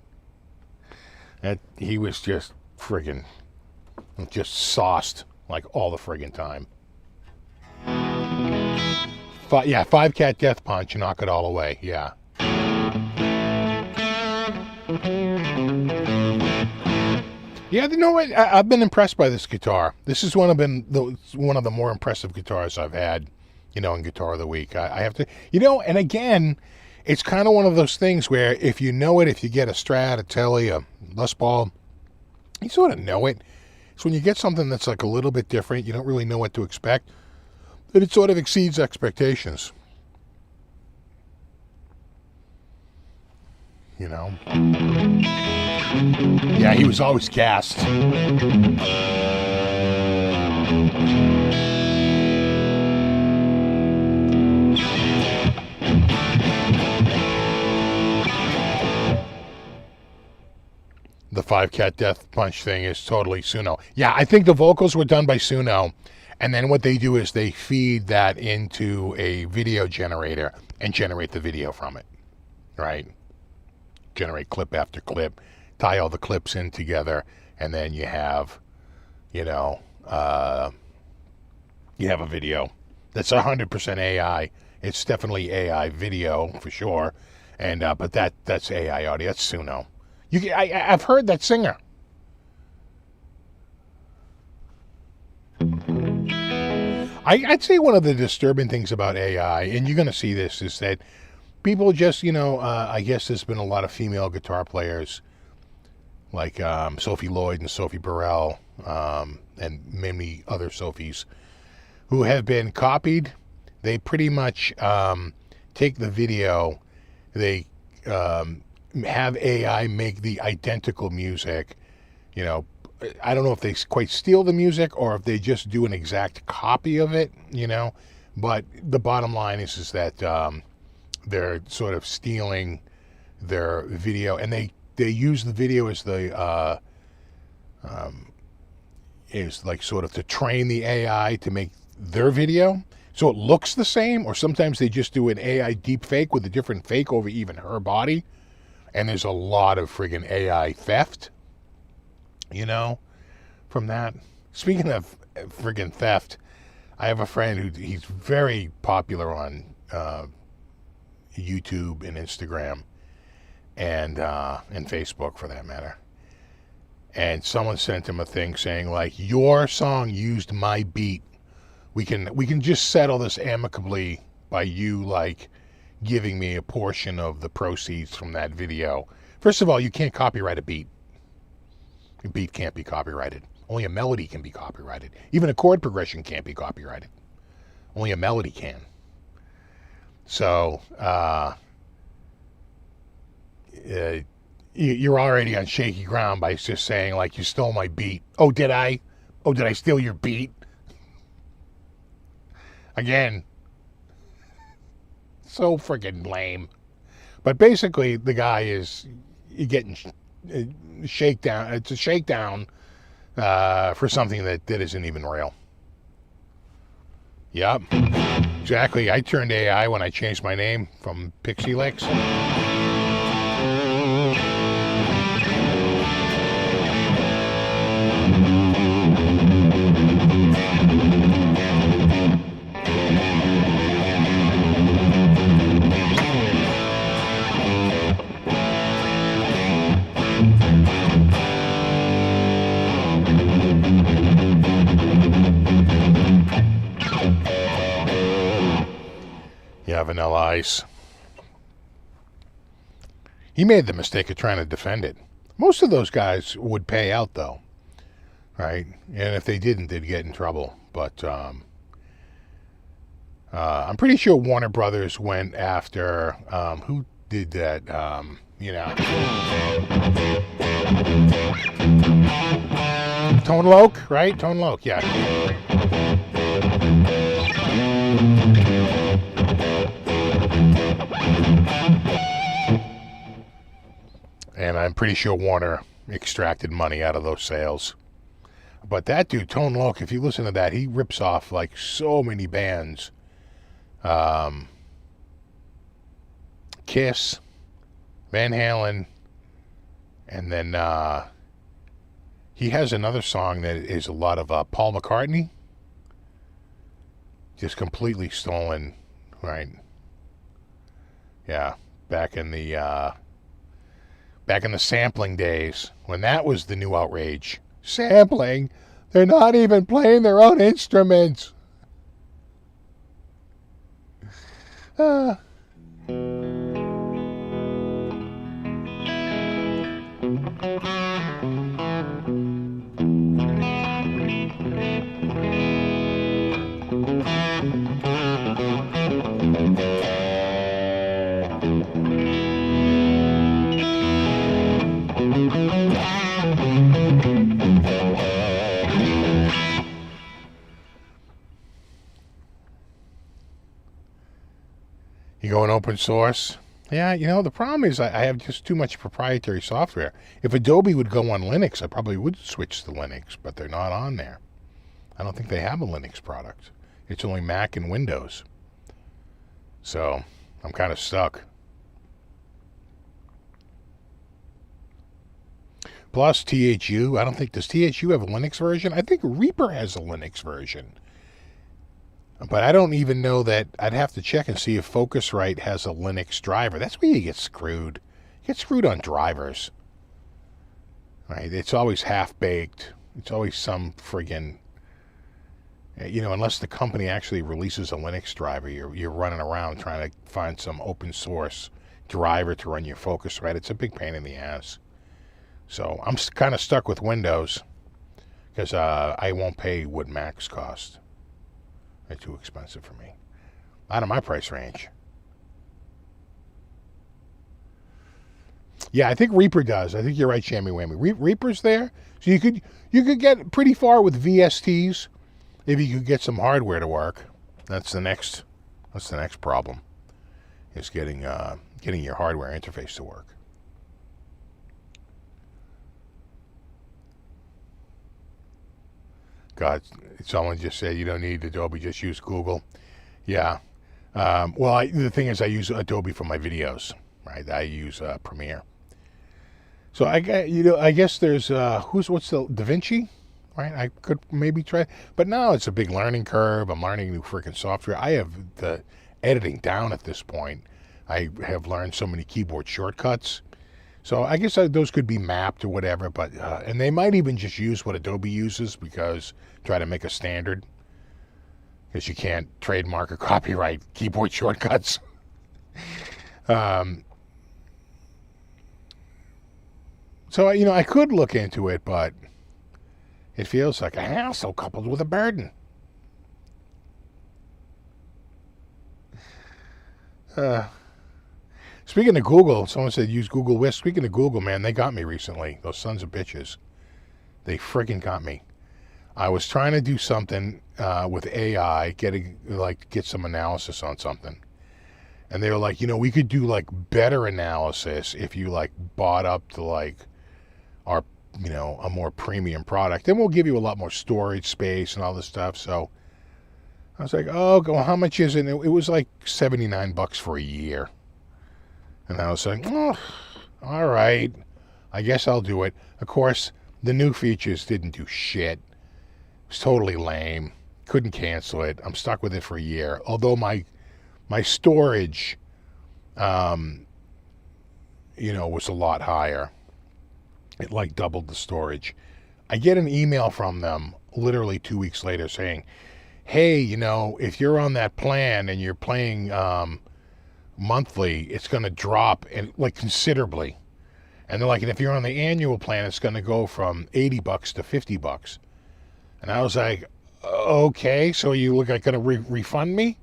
He was just friggin' just sauced like all the friggin' time. Five Cat Death Punch, Knock It All Away. Yeah. Yeah, you know what? I've been impressed by this guitar. This is one of the more impressive guitars I've had, in Guitar of the Week. I have to, and again, it's kind of one of those things where if you know it, if you get a Strat, a Tele, a Les Paul, you sort of know it. So when you get something that's like a little bit different, you don't really know what to expect, but it sort of exceeds expectations. Yeah, he was always gassed. The Five Cat Death Punch thing is totally Suno. Yeah, I think the vocals were done by Suno, and then what they do is they feed that into a video generator and generate the video from it, right? Generate clip after clip, tie all the clips in together, and then you have, you have a video that's 100% AI. It's definitely AI video for sure, and but that's AI audio. That's Suno. I've heard that singer. I'd say one of the disturbing things about AI, and you're going to see this, is that people just, I guess there's been a lot of female guitar players like Sophie Lloyd and Sophie Burrell, and many other Sophies who have been copied. They pretty much take the video, they have AI make the identical music. I don't know if they quite steal the music or if they just do an exact copy of it, but the bottom line is that they're sort of stealing their video, and they use the video as the is like sort of to train the AI to make their video so it looks the same, or sometimes they just do an AI deep fake with a different fake over even her body, and there's a lot of friggin' AI theft, from that. Speaking of friggin' theft, I have a friend he's very popular on YouTube and Instagram and Facebook for that matter. And someone sent him a thing saying like, your song used my beat. We can just settle this amicably by you like giving me a portion of the proceeds from that video. First of all, you can't copyright a beat. A beat can't be copyrighted. Only a melody can be copyrighted. Even a chord progression can't be copyrighted. Only a melody can. So, you're already on shaky ground by just saying, like, you stole my beat. Oh, did I? Oh, did I steal your beat? Again. So freaking lame. But basically, the guy is getting shakedown. It's a shakedown for something that isn't even real. Yep. Exactly. I turned AI when I changed my name from Pixie Licks. Yeah, Vanilla Ice. He made the mistake of trying to defend it. Most of those guys would pay out, though, right? And if they didn't, they'd get in trouble. But I'm pretty sure Warner Brothers went after who did that? Tone Loc, right? Tone Loc, yeah. And I'm pretty sure Warner extracted money out of those sales. But that dude, Tone Loc, if you listen to that, he rips off like so many bands. Kiss, Van Halen, and then he has another song that is a lot of Paul McCartney. Just completely stolen, right? Yeah, back in the sampling days, when that was the new outrage. Sampling? They're not even playing their own instruments. You going open source? Yeah, the problem is I have just too much proprietary software. If Adobe would go on Linux, I probably would switch to Linux, but they're not on there. I don't think they have a Linux product. It's only Mac and Windows. So I'm kind of stuck. Plus THU, I don't think, does THU have a Linux version? I think Reaper has a Linux version. But I don't even know that. I'd have to check and see if Focusrite has a Linux driver. That's where you get screwed. You get screwed on drivers. Right? It's always half-baked. It's always some friggin', You know, unless the company actually releases a Linux driver, you're running around trying to find some open source driver to run your Focusrite. It's a big pain in the ass. So I'm kind of stuck with Windows because I won't pay what Macs cost. They're too expensive for me. Out of my price range. Yeah, I think Reaper does. I think you're right, Shammy Whammy. Reaper's there, so you could get pretty far with VSTs if you could get some hardware to work. That's the next problem. Is getting your hardware interface to work. God, someone just said you don't need Adobe, just use Google. Yeah. Well, the thing is, I use Adobe for my videos, right? I use Premiere. So I guess there's what's the DaVinci, right? I could maybe try, but now it's a big learning curve. I'm learning new freaking software. I have the editing down at this point. I have learned so many keyboard shortcuts. So I guess those could be mapped or whatever, but and they might even just use what Adobe uses because try to make a standard because you can't trademark or copyright keyboard shortcuts. So I could look into it, but it feels like a hassle coupled with a burden. Speaking of Google, someone said use Google Whisk. Speaking of Google, man, they got me recently. Those sons of bitches. They friggin' got me. I was trying to do something with AI, get some analysis on something. And they were like, we could do like better analysis if you like bought up to like our, a more premium product. Then we'll give you a lot more storage space and all this stuff. So I was like, oh, well, how much is it? It was like $79 for a year. And I was like, oh, all right, I guess I'll do it. Of course, the new features didn't do shit. It was totally lame. Couldn't cancel it. I'm stuck with it for a year. Although my storage, was a lot higher. It like doubled the storage. I get an email from them literally 2 weeks later saying, hey, if you're on that plan and you're playing monthly, it's going to drop and like considerably. And they're like, and if you're on the annual plan, it's going to go from $80 to $50. And I was like, okay, so you look like going to refund me?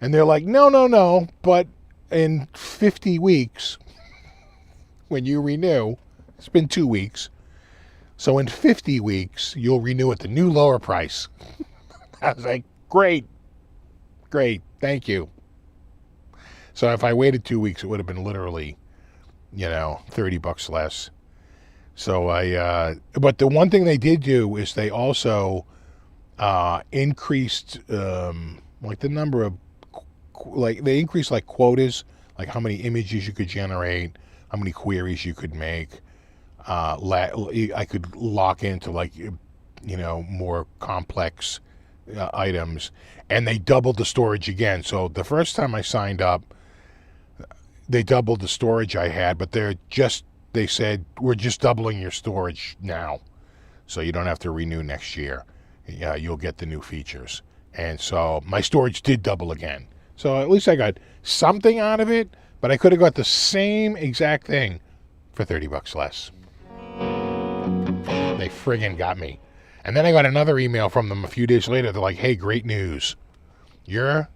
And they're like, no, but in 50 weeks, when you renew, it's been 2 weeks, so in 50 weeks, you'll renew at the new lower price. I was like, great, thank you. So if I waited 2 weeks, it would have been literally, $30 less. So but the one thing they did do is they also increased, like the number of, they increased like quotas, like how many images you could generate, how many queries you could make. I could lock into like, more complex items, and they doubled the storage again. So the first time I signed up, they doubled the storage I had, but they said, we're just doubling your storage now. So you don't have to renew next year. Yeah, you'll get the new features. And so my storage did double again. So at least I got something out of it, but I could have got the same exact thing for $30 less. They friggin' got me. And then I got another email from them a few days later. They're like, hey, great news. Your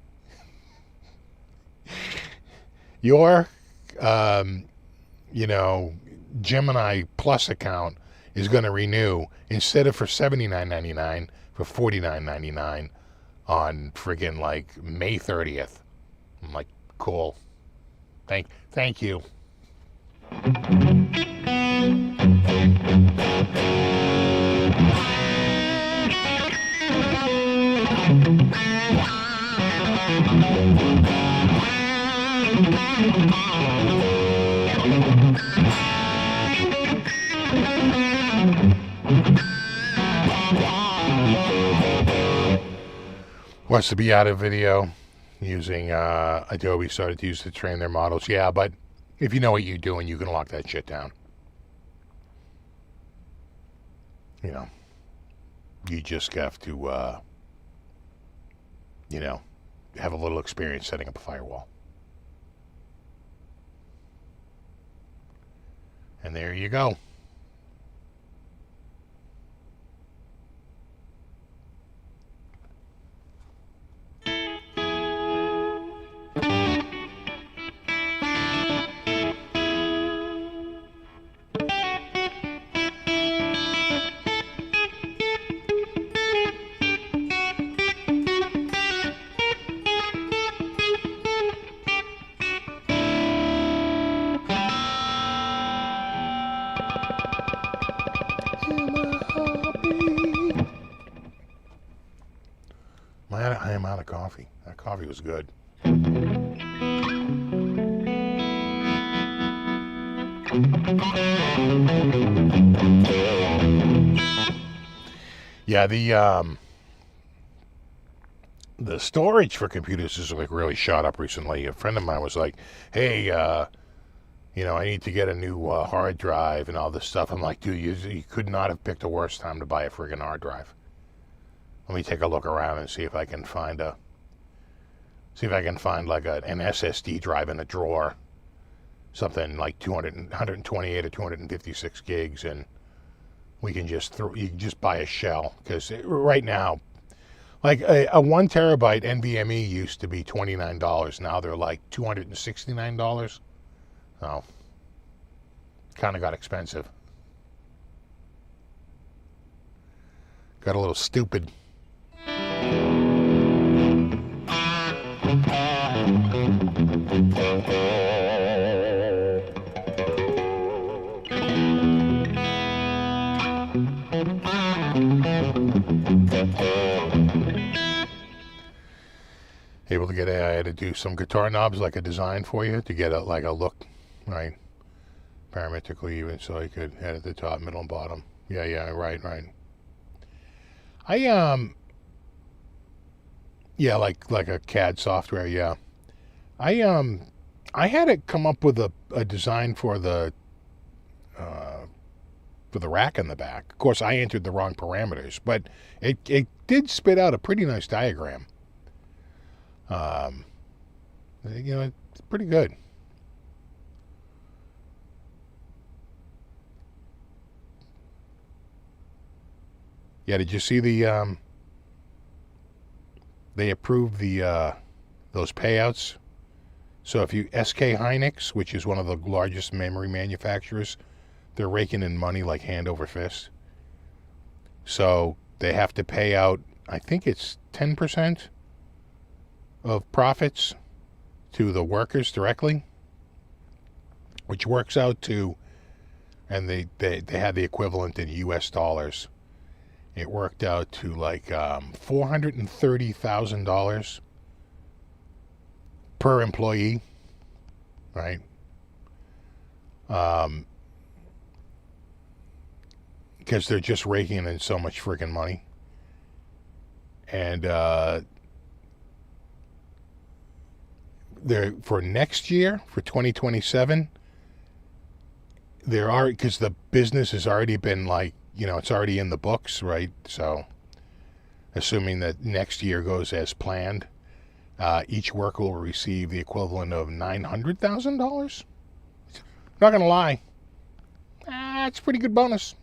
Gemini Plus account is going to renew instead of for $79.99 for $49.99 on friggin' like May 30th. I'm like, cool. Thank you. Wants to be out of video using Adobe started to use to train their models. Yeah, but if you know what you're doing, you can lock that shit down. You just have to you know, have a little experience setting up a firewall. And there you go. I am out of coffee. That coffee was good. Yeah, the storage for computers is like really shot up recently. A friend of mine was like, "Hey, you know, I need to get a new hard drive and all this stuff." I'm like, "Dude, you could not have picked a worse time to buy a friggin' hard drive." Let me take a look around and see if I can find like an SSD drive in a drawer, something like 128 or 256 gigs, and we can you can just buy a shell, because right now, like a 1 terabyte NVMe used to be $29. Now they're like $269. So kind of got expensive. Got a little stupid. Able to get AI to do some guitar knobs, like a design for you, to get a look, right? Parametrically even, so you could edit the top, middle, and bottom. Yeah, right. Yeah, like a CAD software, yeah. I had it come up with a design for the rack in the back. Of course, I entered the wrong parameters, but it did spit out a pretty nice diagram. You know, it's pretty good. Yeah, did you see the they approved those payouts? So if you SK Hynix, which is one of the largest memory manufacturers, they're raking in money like hand over fist. So they have to pay out, I think it's 10% of profits to the workers directly, which works out to, and they had the equivalent in US dollars. It worked out to like $430,000 per employee, right? Because they're just raking in so much freaking money. And they're, for next year, for 2027, there are, because the business has already been like, you know, it's already in the books, right? So assuming that next year goes as planned, each worker will receive the equivalent of $900,000. Not gonna lie, it's a pretty good bonus.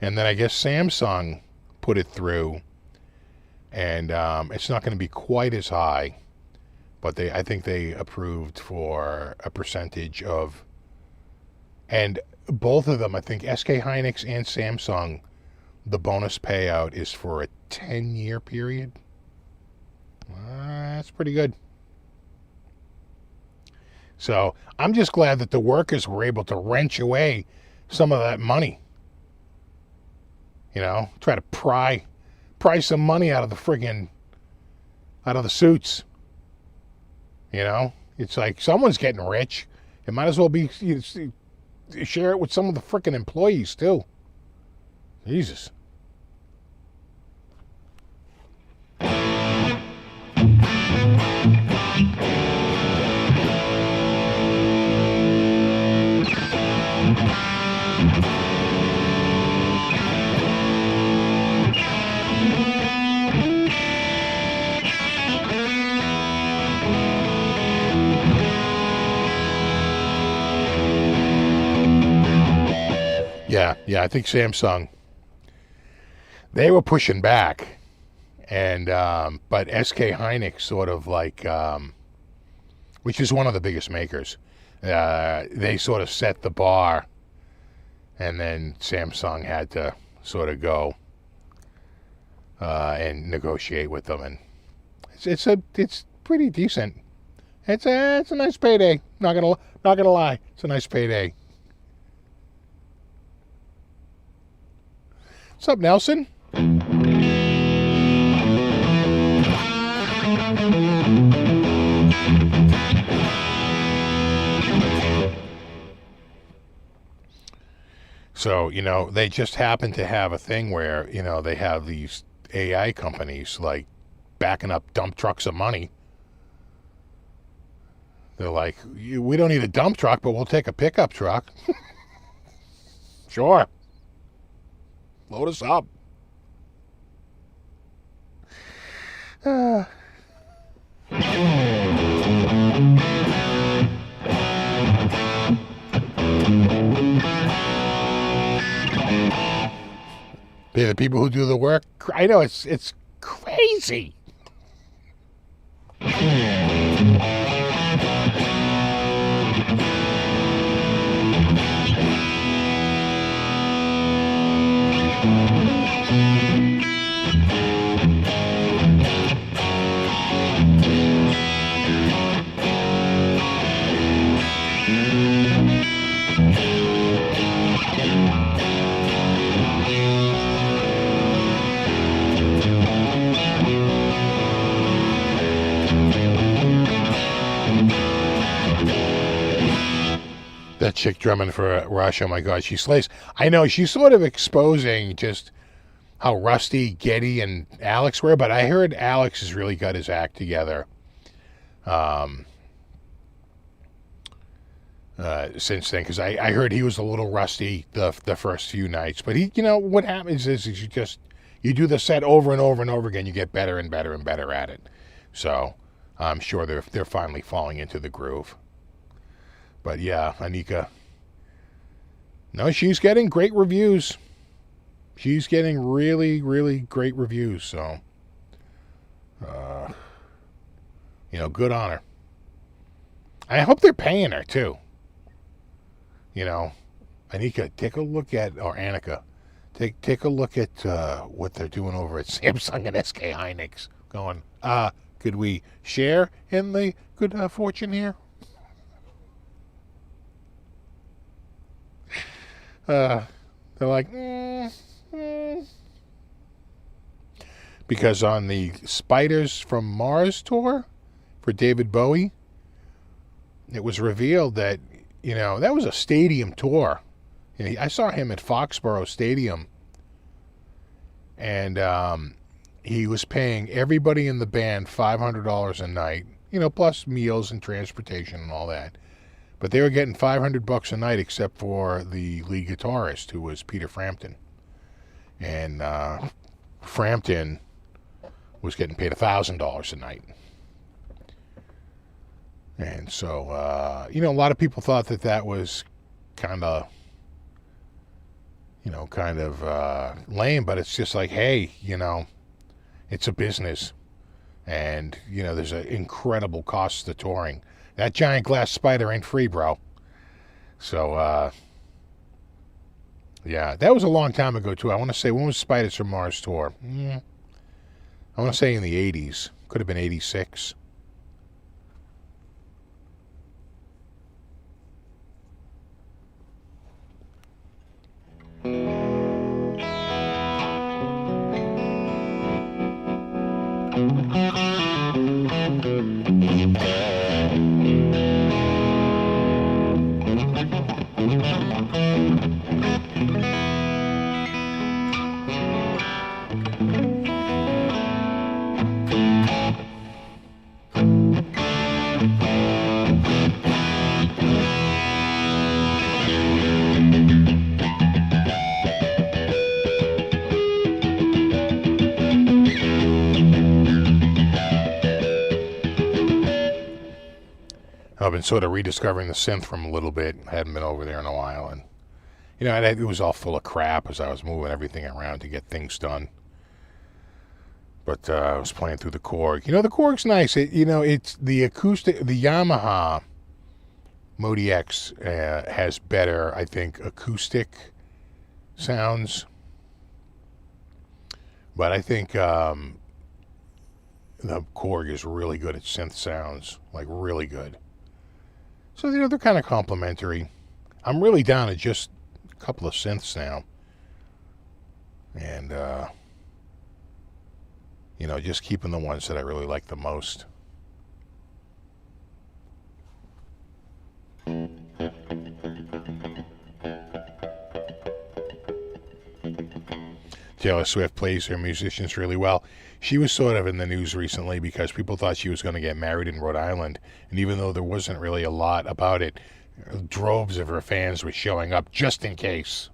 And then I guess Samsung put it through, and it's not going to be quite as high, but I think they approved for a percentage of, and both of them, I think SK Hynix and Samsung, the bonus payout is for a 10-year period. That's pretty good. So I'm just glad that the workers were able to wrench away some of that money. You know, try to pry some money out of the suits. You know, it's like someone's getting rich. It might as well be, share it with some of the freaking employees too. Jesus. Yeah, I think Samsung, they were pushing back, and but SK Hynix sort of like, which is one of the biggest makers, they sort of set the bar, and then Samsung had to sort of go and negotiate with them, and it's pretty decent. It's a nice payday. Not gonna lie, it's a nice payday. What's up, Nelson? So, they just happen to have a thing where, they have these AI companies like backing up dump trucks of money. They're like, we don't need a dump truck, but we'll take a pickup truck. Sure. Load us up. The people who do the work, I know it's crazy. That chick drumming for Rush, oh my God, she slays. I know, she's sort of exposing just how rusty Geddy and Alex were, but I heard Alex has really got his act together since then, because I heard he was a little rusty the first few nights. But he, what happens is you do the set over and over and over again, you get better and better and better at it. So I'm sure they're finally falling into the groove. But yeah, Anika, no, she's getting great reviews. She's getting really, really great reviews. So, good on her. I hope they're paying her too. Anika, take a look at, or Annika, take a look at what they're doing over at Samsung and SK Hynix. Going, could we share in the good fortune here? They're like, because on the Spiders from Mars tour for David Bowie, it was revealed that, that was a stadium tour. I saw him at Foxborough Stadium, and he was paying everybody in the band $500 a night, plus meals and transportation and all that. But they were getting $500 a night, except for the lead guitarist, who was Peter Frampton. And Frampton was getting paid $1,000 a night. And so, a lot of people thought that was kind of lame. But it's just like, hey, it's a business. And, there's an incredible cost to touring. That giant glass spider ain't free, bro. So, yeah, that was a long time ago, too. I want to say, when was Spiders from Mars tour? I want to say in the 80s. Could have been 86. I've been sort of rediscovering the synth from a little bit. I hadn't been over there in a while, and You know, and it was all full of crap as I was moving everything around to get things done. But I was playing through the Korg. You know, the Korg's nice. It's the acoustic. The Yamaha Modi X has better, I think, acoustic sounds. But I think the Korg is really good at synth sounds, like really good. So, they're kind of complementary. I'm really down to just a couple of synths now. And, just keeping the ones that I really like the most. Taylor Swift plays her musicians really well. She was sort of in the news recently because people thought she was going to get married in Rhode Island. And even though there wasn't really a lot about it, droves of her fans were showing up just in case.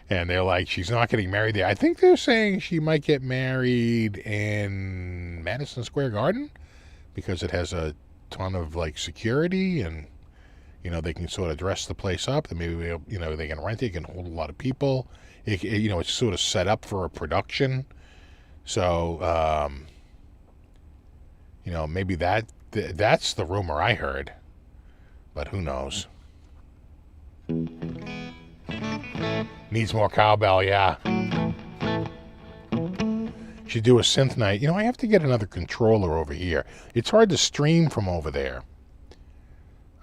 And they're like, she's not getting married there. I think they're saying she might get married in Madison Square Garden because it has a ton of, security and, they can sort of dress the place up. And maybe, they can rent it. It can hold a lot of people. It's sort of set up for a production. So, maybe that's the rumor I heard. But who knows? Needs more cowbell, yeah. Should do a synth night. I have to get another controller over here. It's hard to stream from over there.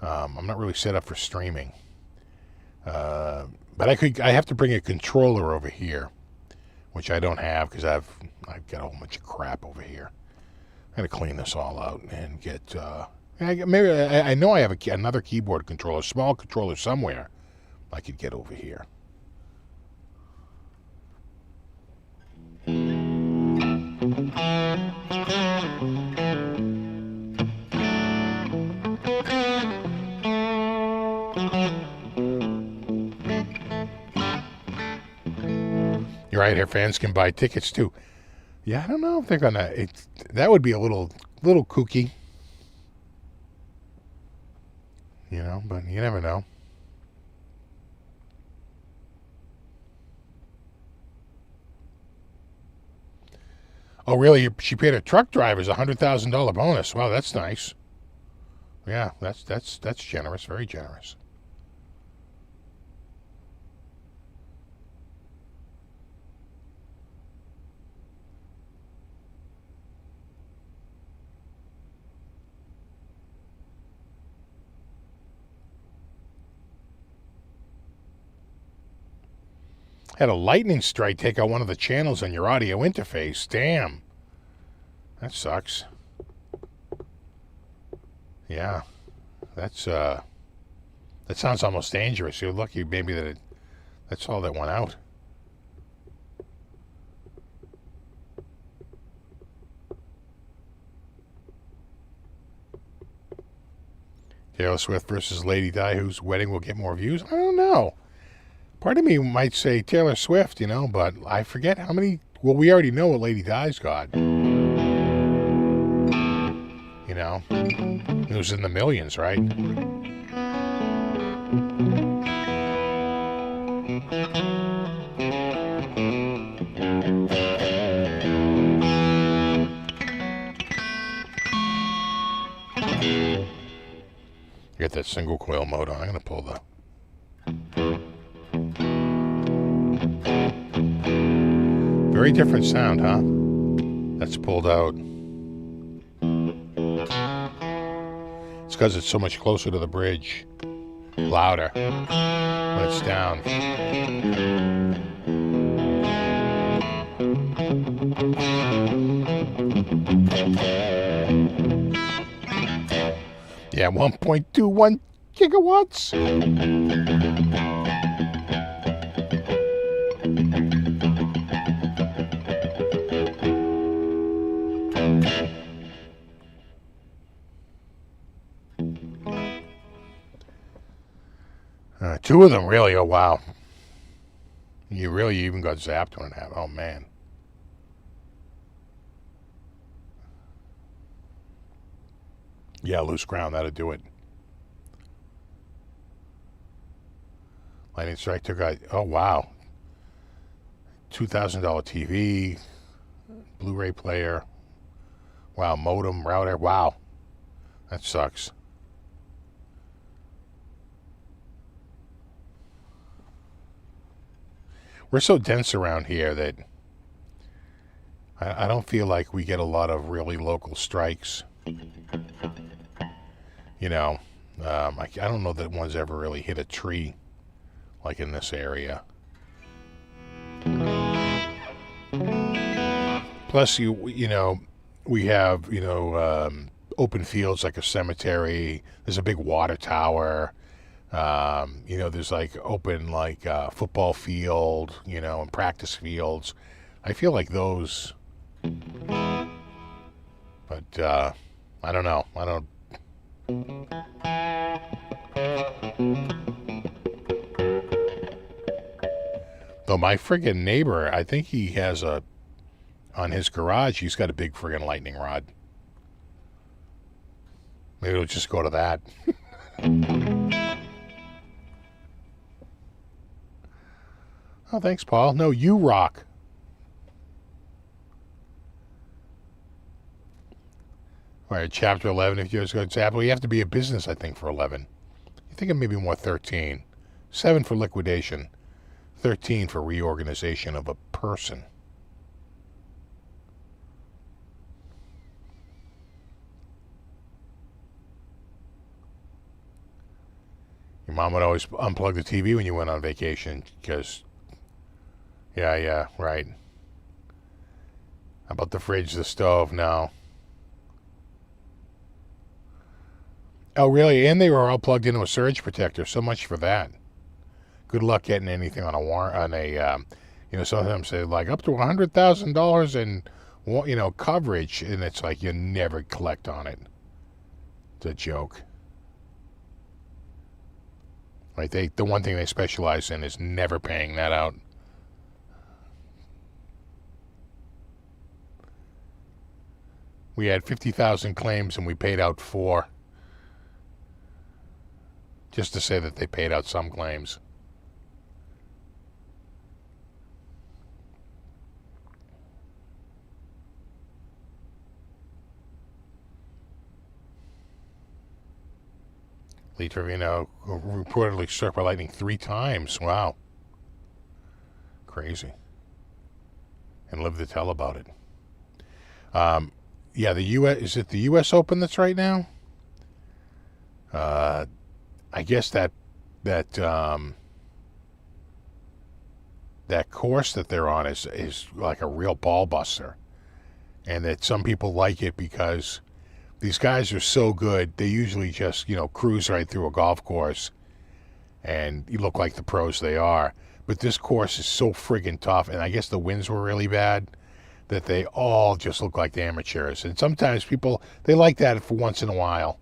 I'm not really set up for streaming. But I have to bring a controller over here, which I don't have because I've got a whole bunch of crap over here. I got to clean this all out and get. Maybe I know I have another keyboard controller, small controller somewhere. I could get over here. You're right. Her fans can buy tickets too. Yeah, I don't know if they're gonna. That would be a little kooky. But you never know. Oh, really? She paid her truck drivers $100,000 bonus. Wow, that's nice. Yeah, that's generous. Very generous. Had a lightning strike take out one of the channels on your audio interface. Damn. That sucks. Yeah. That sounds almost dangerous. You're lucky maybe that's all that went out. Taylor Swift versus Lady Di, whose wedding will get more views? I don't know. Part of me might say Taylor Swift, but I forget how many. Well, we already know what Lady Di's got. It was in the millions, right? Get that single coil mode on. I'm going to pull the. Very different sound, huh? That's pulled out. It's because it's so much closer to the bridge. Louder when it's down. Yeah, 1.21 gigawatts. Two of them, really? Oh, wow. You really even got zapped when it happened. Oh, man. Yeah, loose ground, that'll do it. Lightning strike took out. Oh wow, $2,000 TV, Blu-ray player. Wow, modem, router. Wow, that sucks. We're so dense around here that I don't feel like we get a lot of really local strikes. You know, I don't know that one's ever really hit a tree like in this area. Plus, you know, we have, you know, open fields like a cemetery. There's a big water tower. You know, there's like open like football field, you know, and practice fields. I feel like those, but I don't know. I don't. Though my friggin' neighbor, I think he has on his garage, he's got a big friggin' lightning rod. Maybe we'll just go to that. Oh, thanks, Paul. No, you rock. All right, chapter 11, if you just go to Apple, you have to be a business, I think, for 11. You think it may be more 13. 7 for liquidation. 13 for reorganization of a person. Your mom would always unplug the TV when you went on vacation because, yeah, right. How about the fridge, the stove? No. Oh, really? And they were all plugged into a surge protector. So much for that. Good luck getting anything on a you know, sometimes say like up to $100,000 in, you know, coverage, and it's like you never collect on it. It's a joke. Right? The one thing they specialize in is never paying that out. We had 50,000 claims and we paid out 4. Just to say that they paid out some claims. Lee Trevino reportedly struck by lightning 3 times. Wow. Crazy. And lived to tell about it. Yeah, the U.S. Is it the U.S. Open that's right now? I guess that course that they're on is like a real ball buster, and that some people like it because these guys are so good. They usually just, you know, cruise right through a golf course, and you look like the pros they are. But this course is so friggin' tough, and I guess the winds were really bad, that they all just look like the amateurs. And sometimes people, they like that for once in a while.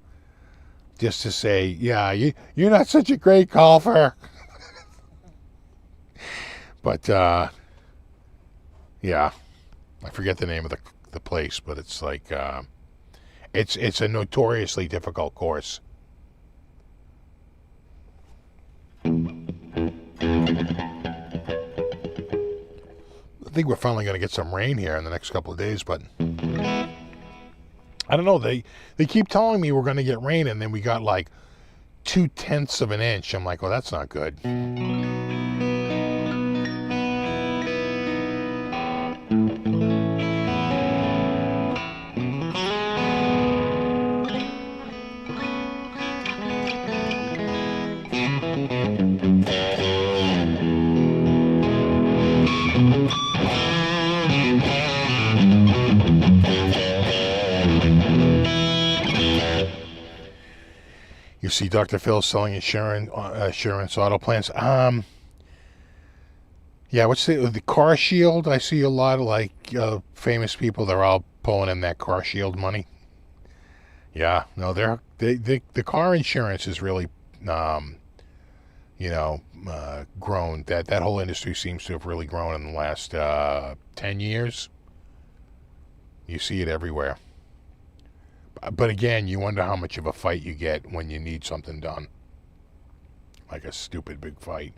Just to say, yeah, you're not such a great golfer. But, yeah, I forget the name of the place, but it's like, it's a notoriously difficult course. I think we're finally going to get some rain here in the next couple of days, but I don't know. They keep telling me we're going to get rain, and then we got like 0.2 of an inch. I'm like, well, that's not good. You see Dr. Phil selling insurance auto plans. Yeah, what's the Car Shield? I see a lot of like famous people. They're all pulling in that Car Shield money. Yeah, no, the car insurance is really, grown. That whole industry seems to have really grown in the last 10 years. You see it everywhere. But again, you wonder how much of a fight you get when you need something done. Like a stupid big fight.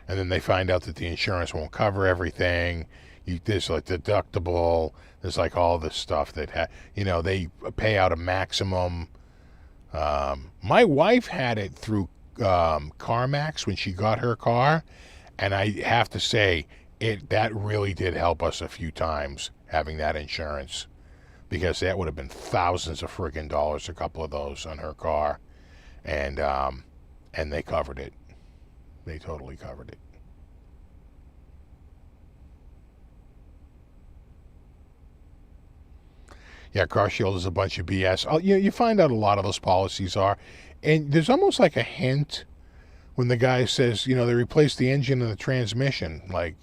and then they find out that the insurance won't cover everything. There's like deductible. There's like all this stuff that they pay out a maximum. My wife had it through CarMax when she got her car, and I have to say that really did help us a few times having that insurance, because that would have been thousands of friggin' dollars, a couple of those on her car, and they covered it. They totally covered it. Yeah, CarShield is a bunch of BS. You find out a lot of those policies are, and there's almost like a hint when the guy says, they replaced the engine and the transmission. Like,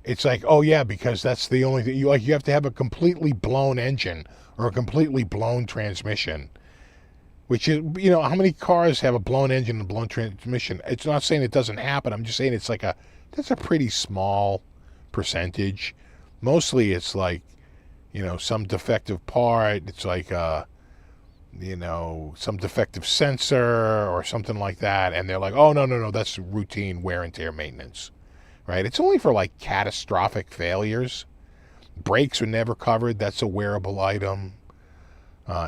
it's like, oh yeah, because that's the only thing. You have to have a completely blown engine or a completely blown transmission. Which is, how many cars have a blown engine and a blown transmission? It's not saying it doesn't happen. I'm just saying that's a pretty small percentage. Mostly it's like, some defective part. It's like, some defective sensor or something like that. And they're like, oh, no, that's routine wear and tear maintenance, right? It's only for like catastrophic failures. Brakes are never covered. That's a wearable item.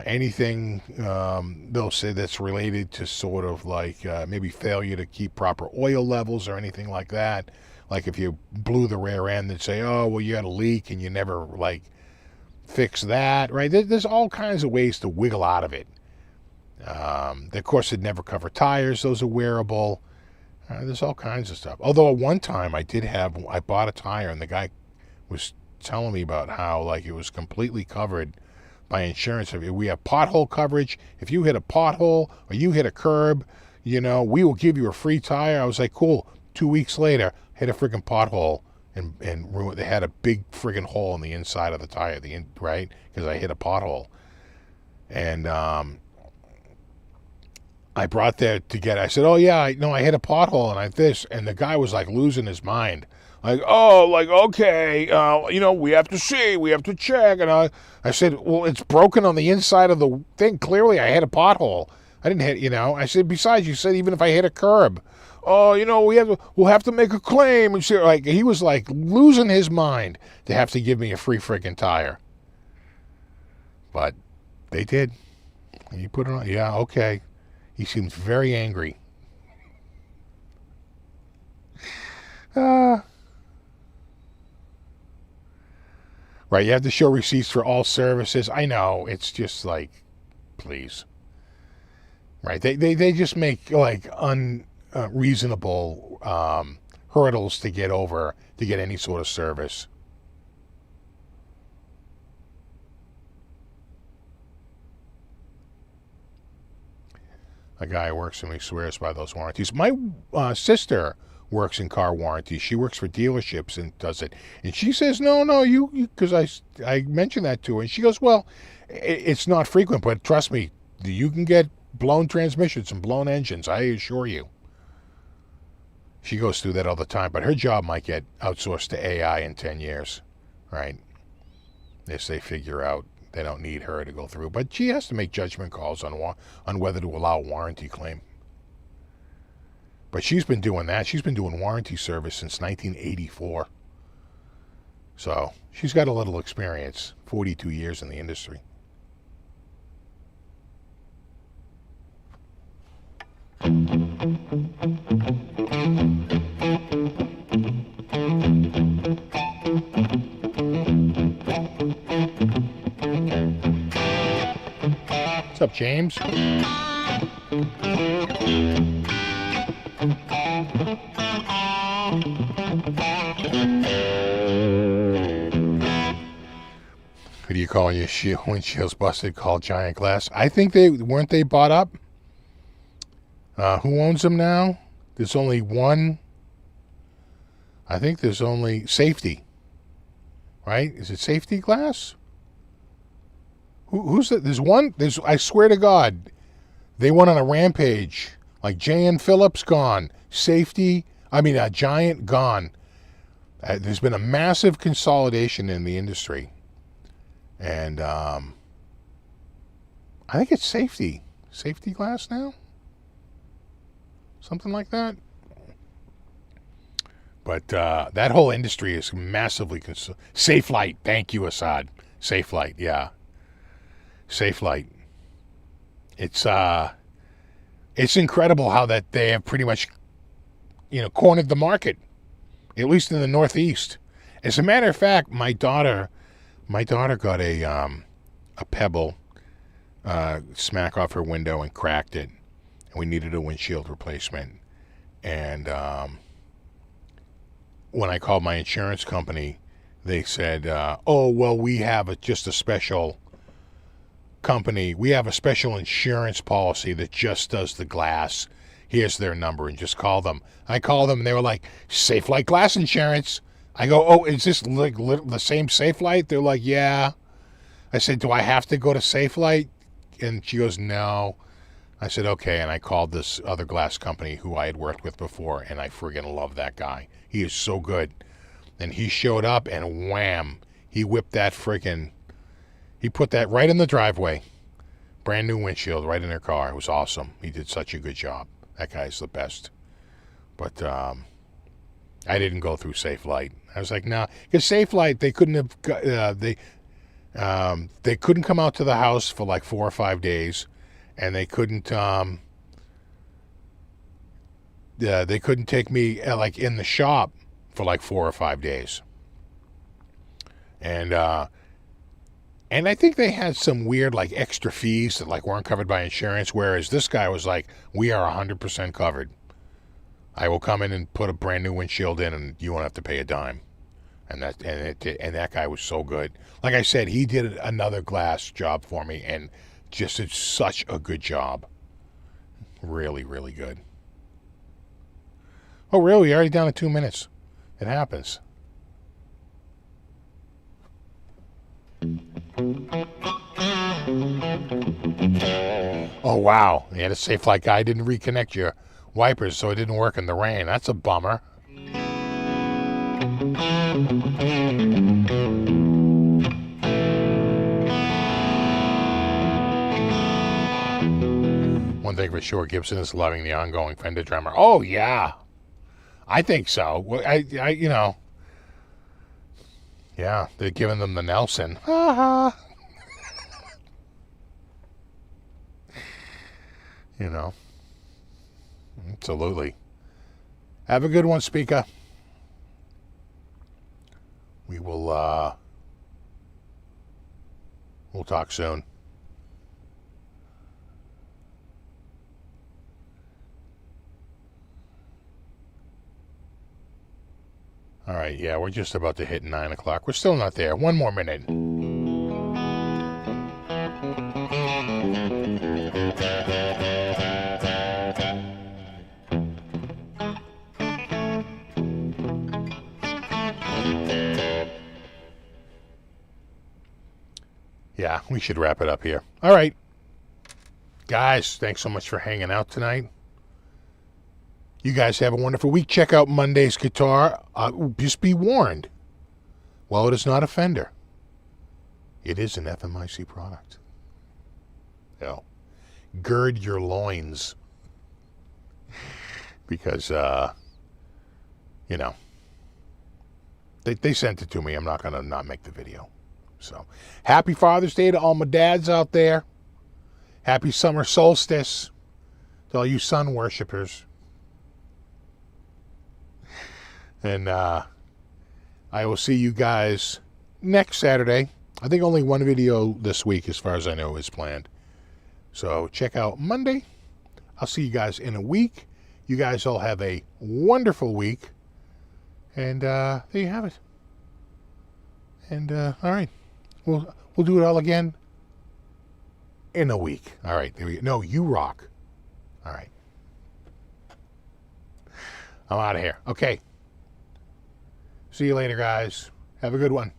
Anything they'll say that's related to sort of like maybe failure to keep proper oil levels or anything like that. Like if you blew the rear end, they'd say, oh, well, you had a leak and you never like fix that, right? There's all kinds of ways to wiggle out of it. Of course, they'd never cover tires. Those are wearable. There's all kinds of stuff. Although at one time I bought a tire and the guy was telling me about how like it was completely covered by insurance. We have pothole coverage. If you hit a pothole or you hit a curb, we will give you a free tire. I was like, cool. 2 weeks later, hit a friggin' pothole and ruined. They had a big friggin' hole in the inside of the tire, right? Because I hit a pothole. And I brought that to I said, oh yeah, I hit a pothole and the guy was like losing his mind. Like, oh, like, okay, we have to see, we have to check. And I said, well, it's broken on the inside of the thing. Clearly, I hit a pothole. I didn't hit, I said, besides, you said even if I hit a curb, oh, we'll have to make a claim. And so, like, he was like losing his mind to have to give me a free friggin' tire. But they did. He put it on. Yeah, okay. He seems very angry. Right, you have to show receipts for all services. I know, it's just like, please. Right, they just make like unreasonable hurdles to get over to get any sort of service. A guy who works for me swears by those warranties. My sister works in car warranties. She works for dealerships and does it. And she says, no, you because I mentioned that to her. And she goes, well, it's not frequent, but trust me, you can get blown transmissions and blown engines, I assure you. She goes through that all the time, but her job might get outsourced to AI in 10 years, right? If they figure out they don't need her to go through. But she has to make judgment calls on whether to allow a warranty claim. But she's been doing that. She's been doing warranty service since 1984. So she's got a little experience, 42 years in the industry. What's up, James? What do you call your windshield's busted? Called Giant Glass. I think weren't they bought up? Who owns them now? There's only one. I think there's only Safety. Right? Is it Safety Glass? Who's that? There's one. I swear to God, they went on a rampage. Like J.N. Phillips gone. Giant gone. There's been a massive consolidation in the industry. And I think it's Safety Glass now? Something like that. But that whole industry is massively Safe Light. Thank you, Assad. Safe Light. Yeah. Safe Light. It's incredible how that they have pretty much, cornered the market, at least in the Northeast. As a matter of fact, my daughter got a pebble smack off her window and cracked it, and we needed a windshield replacement. And when I called my insurance company, they said, "Oh, well, we have just a special company. We have a special insurance policy that just does the glass. Here's their number, and just call them." I called them, and they were like, "Safe Light Glass Insurance." I go, "Oh, is this like the same Safe Light?" They're like, "Yeah." I said, "Do I have to go to Safe Light?" And she goes, "No." I said, "Okay." And I called this other glass company who I had worked with before, and I friggin' love that guy. He is so good. And he showed up, and wham, he whipped that friggin', he put that right in the driveway. Brand new windshield right in their car. It was awesome. He did such a good job. That guy's the best. But I didn't go through Safe Light. I was like, nah, because Safe Light, they couldn't have, they couldn't come out to the house for like 4 or 5 days, and they couldn't take me like in the shop for like 4 or 5 days. And I think they had some weird like extra fees that like weren't covered by insurance, whereas this guy was like, "We are 100% covered. I will come in and put a brand new windshield in, and you won't have to pay a dime." And that guy was so good. Like I said, he did another glass job for me and just did such a good job. Really, really good. Oh, really? You're already down to 2 minutes. It happens. Oh, wow. Yeah, the Safe Light guy didn't reconnect your wipers, so it didn't work in the rain. That's a bummer. One thing for sure, Gibson is loving the ongoing Fender drummer. Oh, yeah. I think so. Well, yeah, they're giving them the Nelson. Ha ha. Absolutely. Have a good one, Speaker. We will, we'll talk soon. All right, yeah, we're just about to hit 9 o'clock. We're still not there. 1 more minute. Yeah, we should wrap it up here. All right. Guys, thanks so much for hanging out tonight. You guys have a wonderful week. Check out Monday's guitar. Just be warned. While it is not a Fender, it is an FMIC product. Gird your loins. Because, they sent it to me. I'm not going to not make the video. So, happy Father's Day to all my dads out there. Happy summer solstice to all you sun worshipers. And I will see you guys next Saturday. I think only one video this week, as far as I know, is planned. So check out Monday. I'll see you guys in a week. You guys all have a wonderful week. And there you have it. And all right. We'll do it all again in a week. All right. There we go. No, you rock. All right. I'm out of here. Okay. See you later, guys. Have a good one.